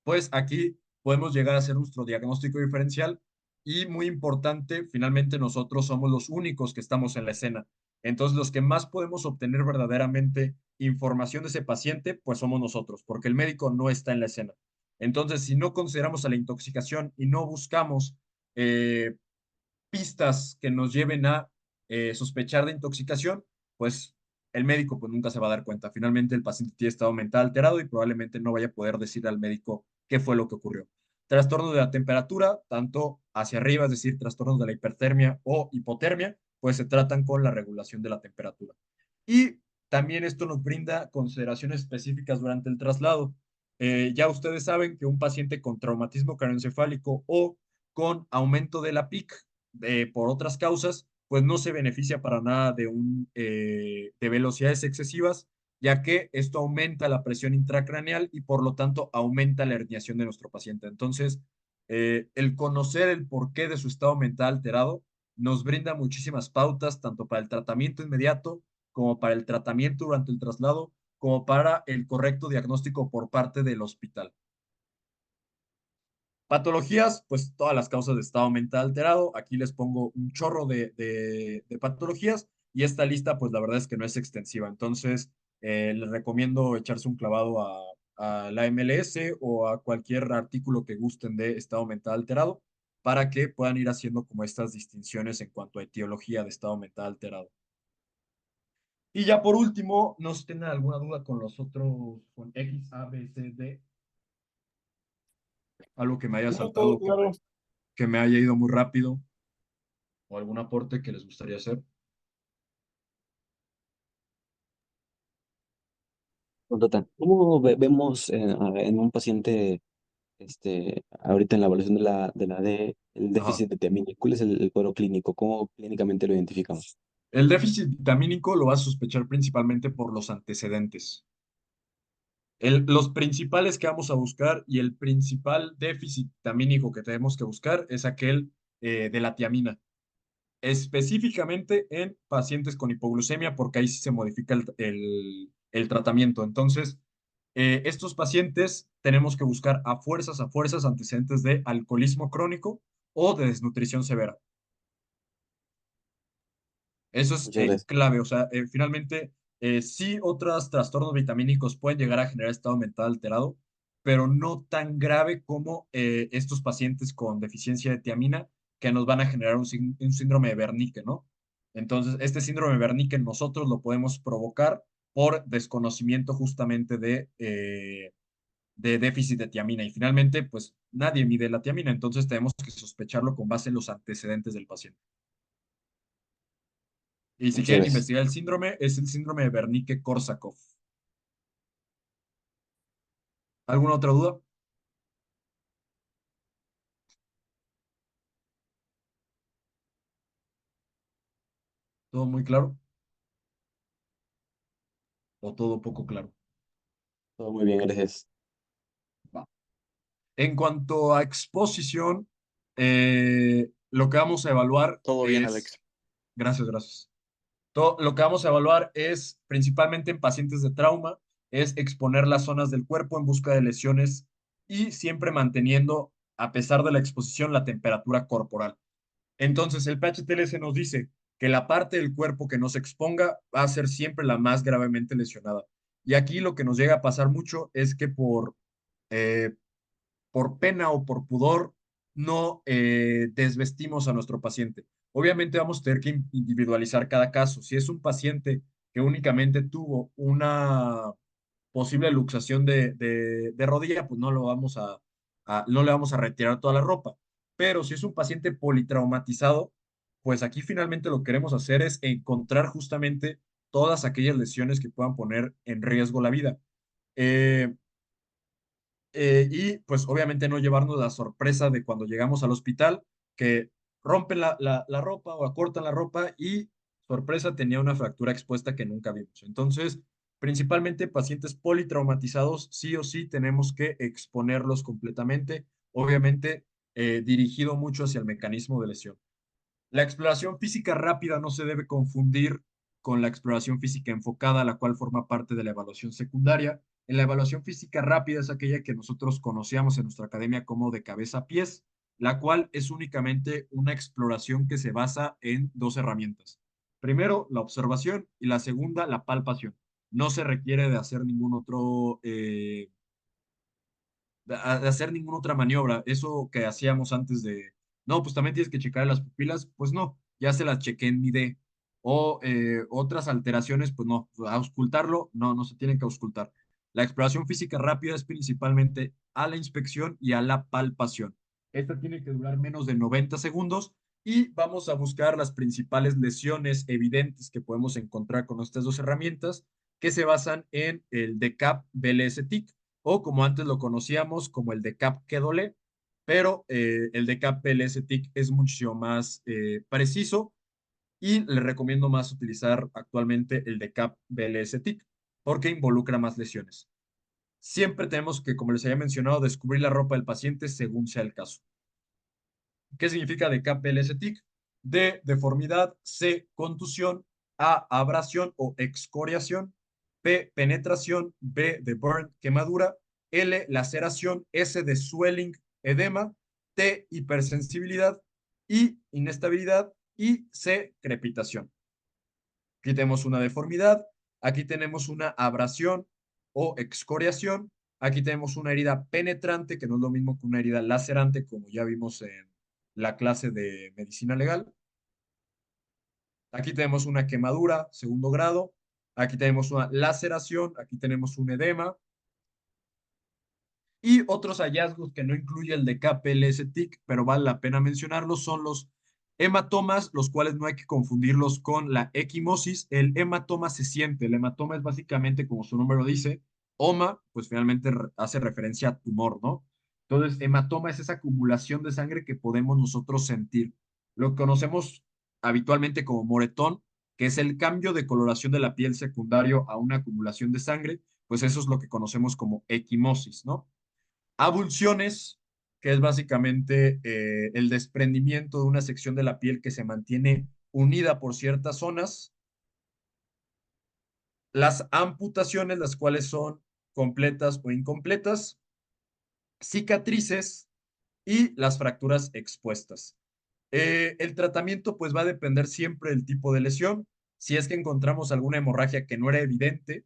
Speaker 1: pues aquí podemos llegar a hacer nuestro diagnóstico diferencial y muy importante, finalmente nosotros somos los únicos que estamos en la escena. Entonces, los que más podemos obtener verdaderamente información de ese paciente, pues somos nosotros, porque el médico no está en la escena. Entonces, si no consideramos a la intoxicación y no buscamos eh, pistas que nos lleven a sospechar de intoxicación, pues el médico pues nunca se va a dar cuenta. Finalmente el paciente tiene estado mental alterado y probablemente no vaya a poder decir al médico qué fue lo que ocurrió. Trastornos de la temperatura, tanto hacia arriba, es decir, trastornos de la hipertermia o hipotermia, pues se tratan con la regulación de la temperatura. Y también esto nos brinda consideraciones específicas durante el traslado. Ya ustedes saben que un paciente con traumatismo craneoencefálico o con aumento de la PIC por otras causas, pues no se beneficia para nada de velocidades excesivas, ya que esto aumenta la presión intracraneal y por lo tanto aumenta la herniación de nuestro paciente. Entonces, el conocer el porqué de su estado mental alterado nos brinda muchísimas pautas, tanto para el tratamiento inmediato como para el tratamiento durante el traslado, como para el correcto diagnóstico por parte del hospital. Patologías, pues todas las causas de estado mental alterado. Aquí les pongo un chorro de patologías y esta lista, pues la verdad es que no es extensiva. Entonces, les recomiendo echarse un clavado a la MLS o a cualquier artículo que gusten de estado mental alterado para que puedan ir haciendo como estas distinciones en cuanto a etiología de estado mental alterado. Y ya por último, no sé si tienen alguna duda con los otros, con X, A, B, C, D, algo que me haya
Speaker 2: No, todo
Speaker 1: saltado,
Speaker 2: claro.
Speaker 1: que me haya ido muy rápido o algún aporte que les gustaría hacer.
Speaker 6: Total. ¿Cómo vemos en un paciente ahorita en la evaluación el
Speaker 1: Ajá.
Speaker 6: déficit de tiamina. ¿Cuál es el cuadro clínico? ¿Cómo clínicamente lo identificamos?
Speaker 1: El déficit vitamínico lo vas a sospechar principalmente por los antecedentes. Los principales que vamos a buscar y el principal déficit vitamínico que tenemos que buscar es aquel de la tiamina, específicamente en pacientes con hipoglucemia, porque ahí sí se modifica el tratamiento. Entonces, estos pacientes tenemos que buscar a fuerzas antecedentes de alcoholismo crónico o de desnutrición severa. Eso es
Speaker 6: Muchas gracias.
Speaker 1: clave, o sea, finalmente, sí otros trastornos vitamínicos pueden llegar a generar estado mental alterado, pero no tan grave como estos pacientes con deficiencia de tiamina que nos van a generar un síndrome de Wernicke, ¿no? Entonces, este síndrome de Wernicke nosotros lo podemos provocar por desconocimiento justamente de déficit de tiamina. Y finalmente, pues nadie mide la tiamina, entonces tenemos que sospecharlo con base en los antecedentes del paciente. Y si
Speaker 6: Muchas
Speaker 1: quieren
Speaker 6: gracias.
Speaker 1: investigar el síndrome, es el síndrome de Wernicke-Korsakoff. ¿Alguna otra duda? ¿Todo muy claro? ¿O todo poco claro?
Speaker 6: Todo muy bien, gracias.
Speaker 1: Va. En cuanto a exposición, lo que vamos a evaluar
Speaker 4: Todo bien,
Speaker 1: es,
Speaker 4: Alex.
Speaker 1: gracias, gracias. Lo que vamos a evaluar es, principalmente en pacientes de trauma, es exponer las zonas del cuerpo en busca de lesiones y siempre manteniendo, a pesar de la exposición, la temperatura corporal. Entonces, el PHTLS nos dice que la parte del cuerpo que no se exponga va a ser siempre la más gravemente lesionada. Y aquí lo que nos llega a pasar mucho es que eh, por pena o por pudor no desvestimos a nuestro paciente. Obviamente vamos a tener que individualizar cada caso. Si es un paciente que únicamente tuvo una posible luxación de rodilla, pues no lo vamos no le vamos a retirar toda la ropa. Pero si es un paciente politraumatizado, pues aquí finalmente lo que queremos hacer es encontrar justamente todas aquellas lesiones que puedan poner en riesgo la vida. Eh, y pues obviamente no llevarnos la sorpresa de cuando llegamos al hospital, que rompen la ropa o acortan la ropa y sorpresa tenía una fractura expuesta que nunca vimos. Entonces, principalmente pacientes politraumatizados, sí o sí tenemos que exponerlos completamente, obviamente dirigido mucho hacia el mecanismo de lesión. La exploración física rápida no se debe confundir con la exploración física enfocada, la cual forma parte de la evaluación secundaria. En la evaluación física rápida es aquella que nosotros conocíamos en nuestra academia como de cabeza a pies, la cual es únicamente una exploración que se basa en dos herramientas. Primero, la observación y la segunda, la palpación. No se requiere de hacer de hacer ninguna otra maniobra. Eso que hacíamos antes de, no, pues también tienes que checar las pupilas, pues no, ya se las chequé en mi D. O otras alteraciones, pues no, auscultarlo, no, no se tienen que auscultar. La exploración física rápida es principalmente a la inspección y a la palpación. Esta tiene que durar menos de 90 segundos y vamos a buscar las principales lesiones evidentes que podemos encontrar con estas dos herramientas que se basan en el DECAP BLS-TIC o como antes lo conocíamos como el DECAP Kedole, pero el DECAP PLS-TIC es mucho más preciso y le recomiendo más utilizar actualmente el DECAP BLS-TIC porque involucra más lesiones. Siempre tenemos que, como les había mencionado, descubrir la ropa del paciente según sea el caso. ¿Qué significa DECAP BLS-TIC? D, deformidad, C, contusión, A, abrasión o excoriación, P, penetración, B, de burn, quemadura, L, laceración, S, de swelling, edema, T, hipersensibilidad, I, inestabilidad y C, crepitación. Aquí tenemos una deformidad, aquí tenemos una abrasión o excoriación, aquí tenemos una herida penetrante, que no es lo mismo que una herida lacerante, como ya vimos en la clase de medicina legal. Aquí tenemos una quemadura, segundo grado, aquí tenemos una laceración, aquí tenemos un edema, y otros hallazgos que no incluye el de KPLS-TIC, pero vale la pena mencionarlos, son los hematomas, los cuales no hay que confundirlos con la equimosis. El hematoma se siente, el hematoma es básicamente, como su nombre lo dice, homa, pues finalmente hace referencia a tumor, ¿no? Entonces, hematoma es esa acumulación de sangre que podemos nosotros sentir. Lo conocemos habitualmente como moretón, que es el cambio de coloración de la piel secundario a una acumulación de sangre, pues eso es lo que conocemos como equimosis, ¿no? Avulsiones, que es básicamente el desprendimiento de una sección de la piel que se mantiene unida por ciertas zonas. Las amputaciones, las cuales son completas o incompletas. Cicatrices y las fracturas expuestas. El tratamiento pues va a depender siempre del tipo de lesión. Si es que encontramos alguna hemorragia que no era evidente,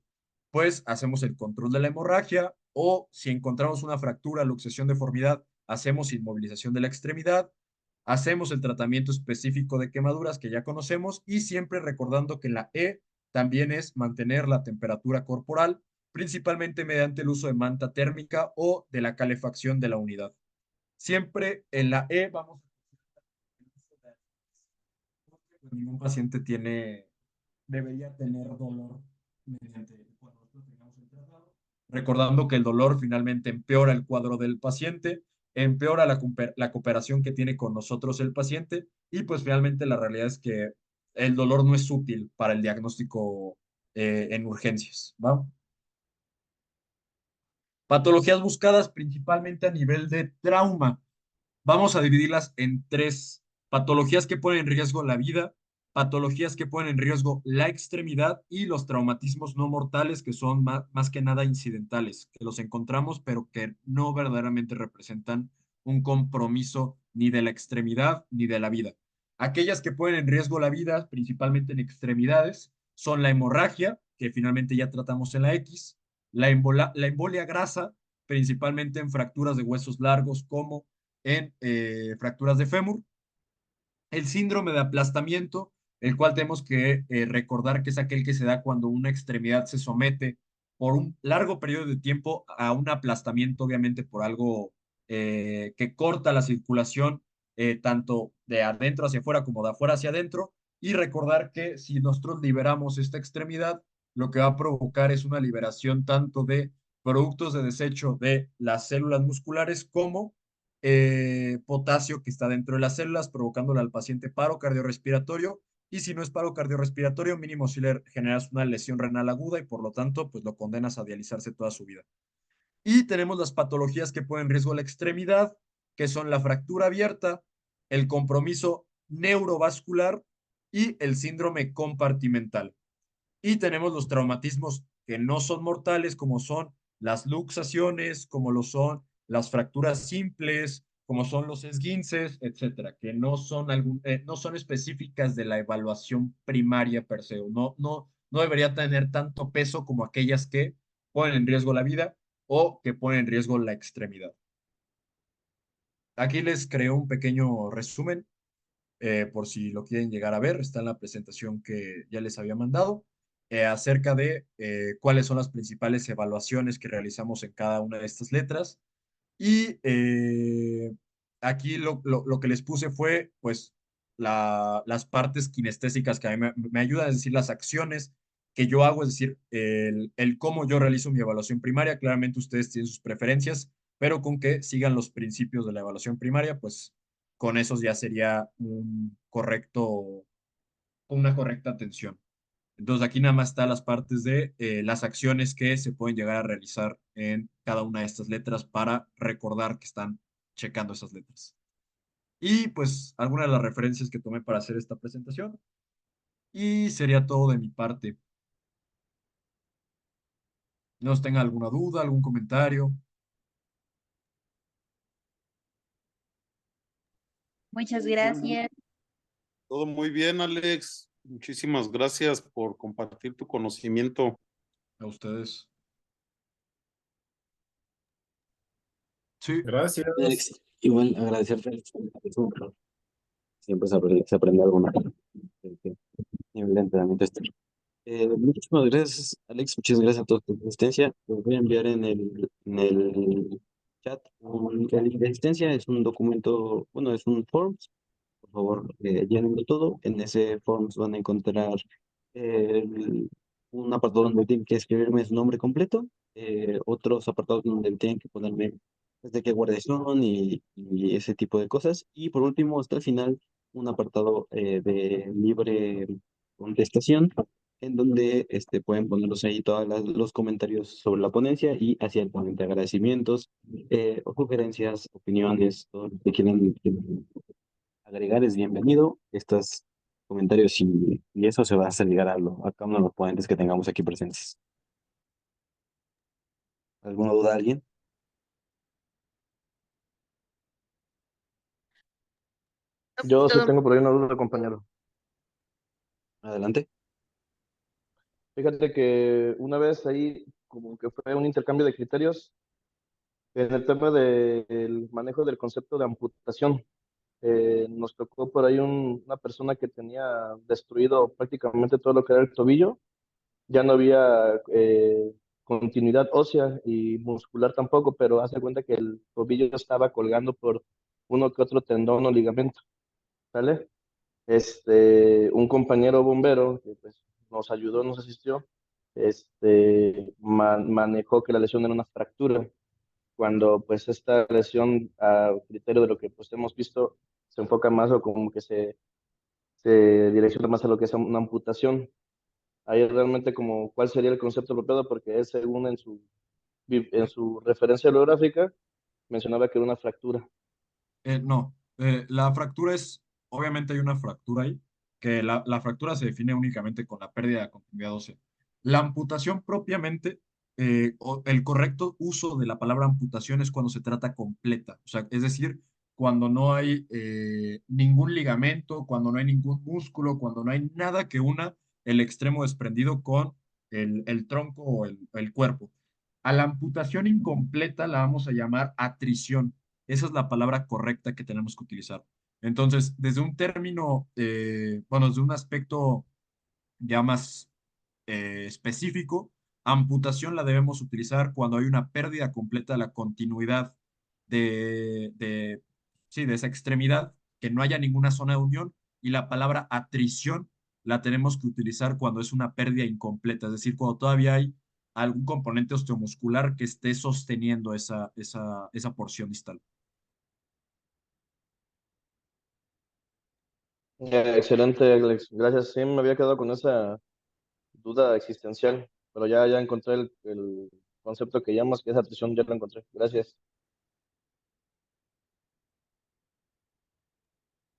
Speaker 1: pues hacemos el control de la hemorragia, o si encontramos una fractura, luxación, deformidad, hacemos inmovilización de la extremidad, hacemos el tratamiento específico de quemaduras que ya conocemos, y siempre recordando que la E también es mantener la temperatura corporal, principalmente mediante el uso de manta térmica o de la calefacción de la unidad. Siempre en la E vamos a porque ningún paciente debería tener dolor mediante cuando nosotros tengamos el traslado. Recordando que el dolor finalmente empeora el cuadro del paciente, empeora la cooperación que tiene con nosotros el paciente, y pues finalmente la realidad es que el dolor no es útil para el diagnóstico en urgencias, ¿va? Patologías buscadas principalmente a nivel de trauma. Vamos a dividirlas en tres: patologías que ponen en riesgo la vida, patologías que ponen en riesgo la extremidad, y los traumatismos no mortales, que son más que nada incidentales, que los encontramos pero que no verdaderamente representan un compromiso ni de la extremidad ni de la vida. Aquellas que ponen en riesgo la vida, principalmente en extremidades, son la hemorragia, que finalmente ya tratamos en la X, la embolia grasa, principalmente en fracturas de huesos largos como en fracturas de fémur, el síndrome de aplastamiento, el cual tenemos que recordar que es aquel que se da cuando una extremidad se somete por un largo periodo de tiempo a un aplastamiento, obviamente por algo que corta la circulación, tanto de adentro hacia afuera como de afuera hacia adentro, y recordar que si nosotros liberamos esta extremidad, lo que va a provocar es una liberación tanto de productos de desecho de las células musculares como potasio que está dentro de las células, provocándole al paciente paro cardiorrespiratorio, y si no es paro cardiorrespiratorio, mínimo si le generas una lesión renal aguda y por lo tanto, pues lo condenas a dializarse toda su vida. Y tenemos las patologías que ponen en riesgo la extremidad, que son la fractura abierta, el compromiso neurovascular y el síndrome compartimental. Y tenemos los traumatismos que no son mortales, como son las luxaciones, como lo son las fracturas simples, como son los esguinces, etcétera, que no son específicas de la evaluación primaria per se. No debería tener tanto peso como aquellas que ponen en riesgo la vida o que ponen en riesgo la extremidad. Aquí les creo un pequeño resumen por si lo quieren llegar a ver, está en la presentación que ya les había mandado, acerca de cuáles son las principales evaluaciones que realizamos en cada una de estas letras. Y aquí lo que les puse fue, pues, las partes kinestésicas que a mí me ayudan, es decir, las acciones que yo hago, es decir, el cómo yo realizo mi evaluación primaria. Claramente ustedes tienen sus preferencias, pero con que sigan los principios de la evaluación primaria, pues con esos ya sería una correcta atención. Entonces aquí nada más están las partes de las acciones que se pueden llegar a realizar en cada una de estas letras para recordar que están checando esas letras. Y pues algunas de las referencias que tomé para hacer esta presentación. Y sería todo de mi parte. ¿No os tenga alguna duda, algún comentario?
Speaker 5: Muchas gracias.
Speaker 2: Todo muy bien, Alex. Muchísimas gracias por compartir tu conocimiento.
Speaker 1: A ustedes. Sí,
Speaker 2: Gracias.
Speaker 6: Alex, igual agradecerte, Alex, siempre se aprende algo más. Nivel de entrenamiento este. Muchísimas gracias, Alex. Muchas gracias a todos por tu asistencia. Los voy a enviar en el chat. El link de asistencia es un documento, bueno, es un forms. Por favor, llénenlo todo. En ese forms van a encontrar un apartado donde tienen que escribirme su nombre completo, otros apartados donde tienen que ponerme de qué guardias son y ese tipo de cosas. Y por último, hasta el final, un apartado de libre contestación, en donde pueden ponerlos ahí todos los comentarios sobre la ponencia y hacia el ponente agradecimientos, o sugerencias, opiniones, todo lo que quieran agregar es bienvenido. Estos comentarios y eso se va a hacer llegar a cada uno de los ponentes que tengamos aquí presentes. ¿Alguna duda, alguien?
Speaker 3: Yo sí
Speaker 5: Todo.
Speaker 3: tengo por ahí una duda, compañero.
Speaker 6: Adelante.
Speaker 3: Fíjate que una vez ahí, como que fue un intercambio de criterios en el tema del manejo del concepto de amputación. Nos tocó por ahí una persona que tenía destruido prácticamente todo lo que era el tobillo. Ya no había continuidad ósea y muscular tampoco, pero hace cuenta que el tobillo estaba colgando por uno que otro tendón o ligamento, ¿sale? Un compañero bombero que pues, nos ayudó, nos asistió, manejó que la lesión era una fractura, cuando pues esta lesión, a criterio de lo que pues hemos visto, se enfoca más o como que se direcciona más a lo que es una amputación. Ahí realmente como cuál sería el concepto apropiado, porque es según en su referencia bibliográfica mencionaba que era una fractura.
Speaker 1: No, la fractura es, obviamente hay una fractura ahí, que la fractura se define únicamente con la pérdida de continuidad ósea. La amputación propiamente, o el correcto uso de la palabra amputación es cuando se trata completa, o sea, es decir, cuando no hay ningún ligamento, cuando no hay ningún músculo, cuando no hay nada que una el extremo desprendido con el tronco o el cuerpo. A la amputación incompleta la vamos a llamar atrición. Esa es la palabra correcta que tenemos que utilizar. Entonces, desde un término, bueno, desde un aspecto ya más específico, amputación la debemos utilizar cuando hay una pérdida completa de la continuidad sí, de esa extremidad, que no haya ninguna zona de unión, y la palabra atrición la tenemos que utilizar cuando es una pérdida incompleta, es decir, cuando todavía hay algún componente osteomuscular que esté sosteniendo esa porción distal.
Speaker 3: Excelente, Alex. Gracias. Sí, me había quedado con esa duda existencial, pero ya encontré el concepto que llamas, que es atrición, ya lo encontré. Gracias.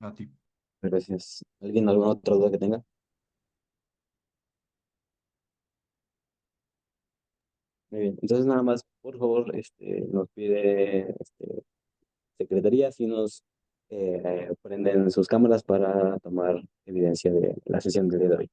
Speaker 1: A ti.
Speaker 6: Gracias. ¿Alguien alguna otra duda que tenga? Muy bien. Entonces nada más, por favor, nos pide secretaría si nos prenden sus cámaras para tomar evidencia de la sesión del día de hoy.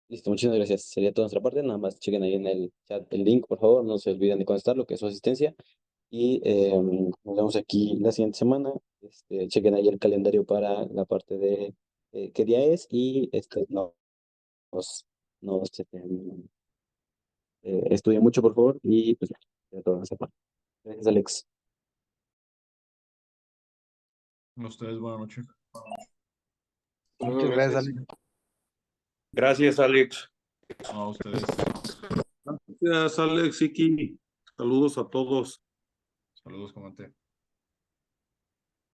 Speaker 6: Listo, muchas gracias. Sería toda nuestra parte. Nada más chequen ahí en el chat el link, por favor. No se olviden de contestar lo que es su asistencia. Y nos vemos aquí la siguiente semana. Chequen ahí el calendario para la parte de qué día es y nos estudien mucho, por favor. Y pues, sería toda nuestra parte. Gracias, Alex.
Speaker 1: A ustedes, buenas noches.
Speaker 2: Muchas
Speaker 4: gracias, Alex. Gracias, Alex.
Speaker 1: A ustedes.
Speaker 2: Gracias, Alex, Iki. Saludos a todos.
Speaker 1: Saludos, comandante.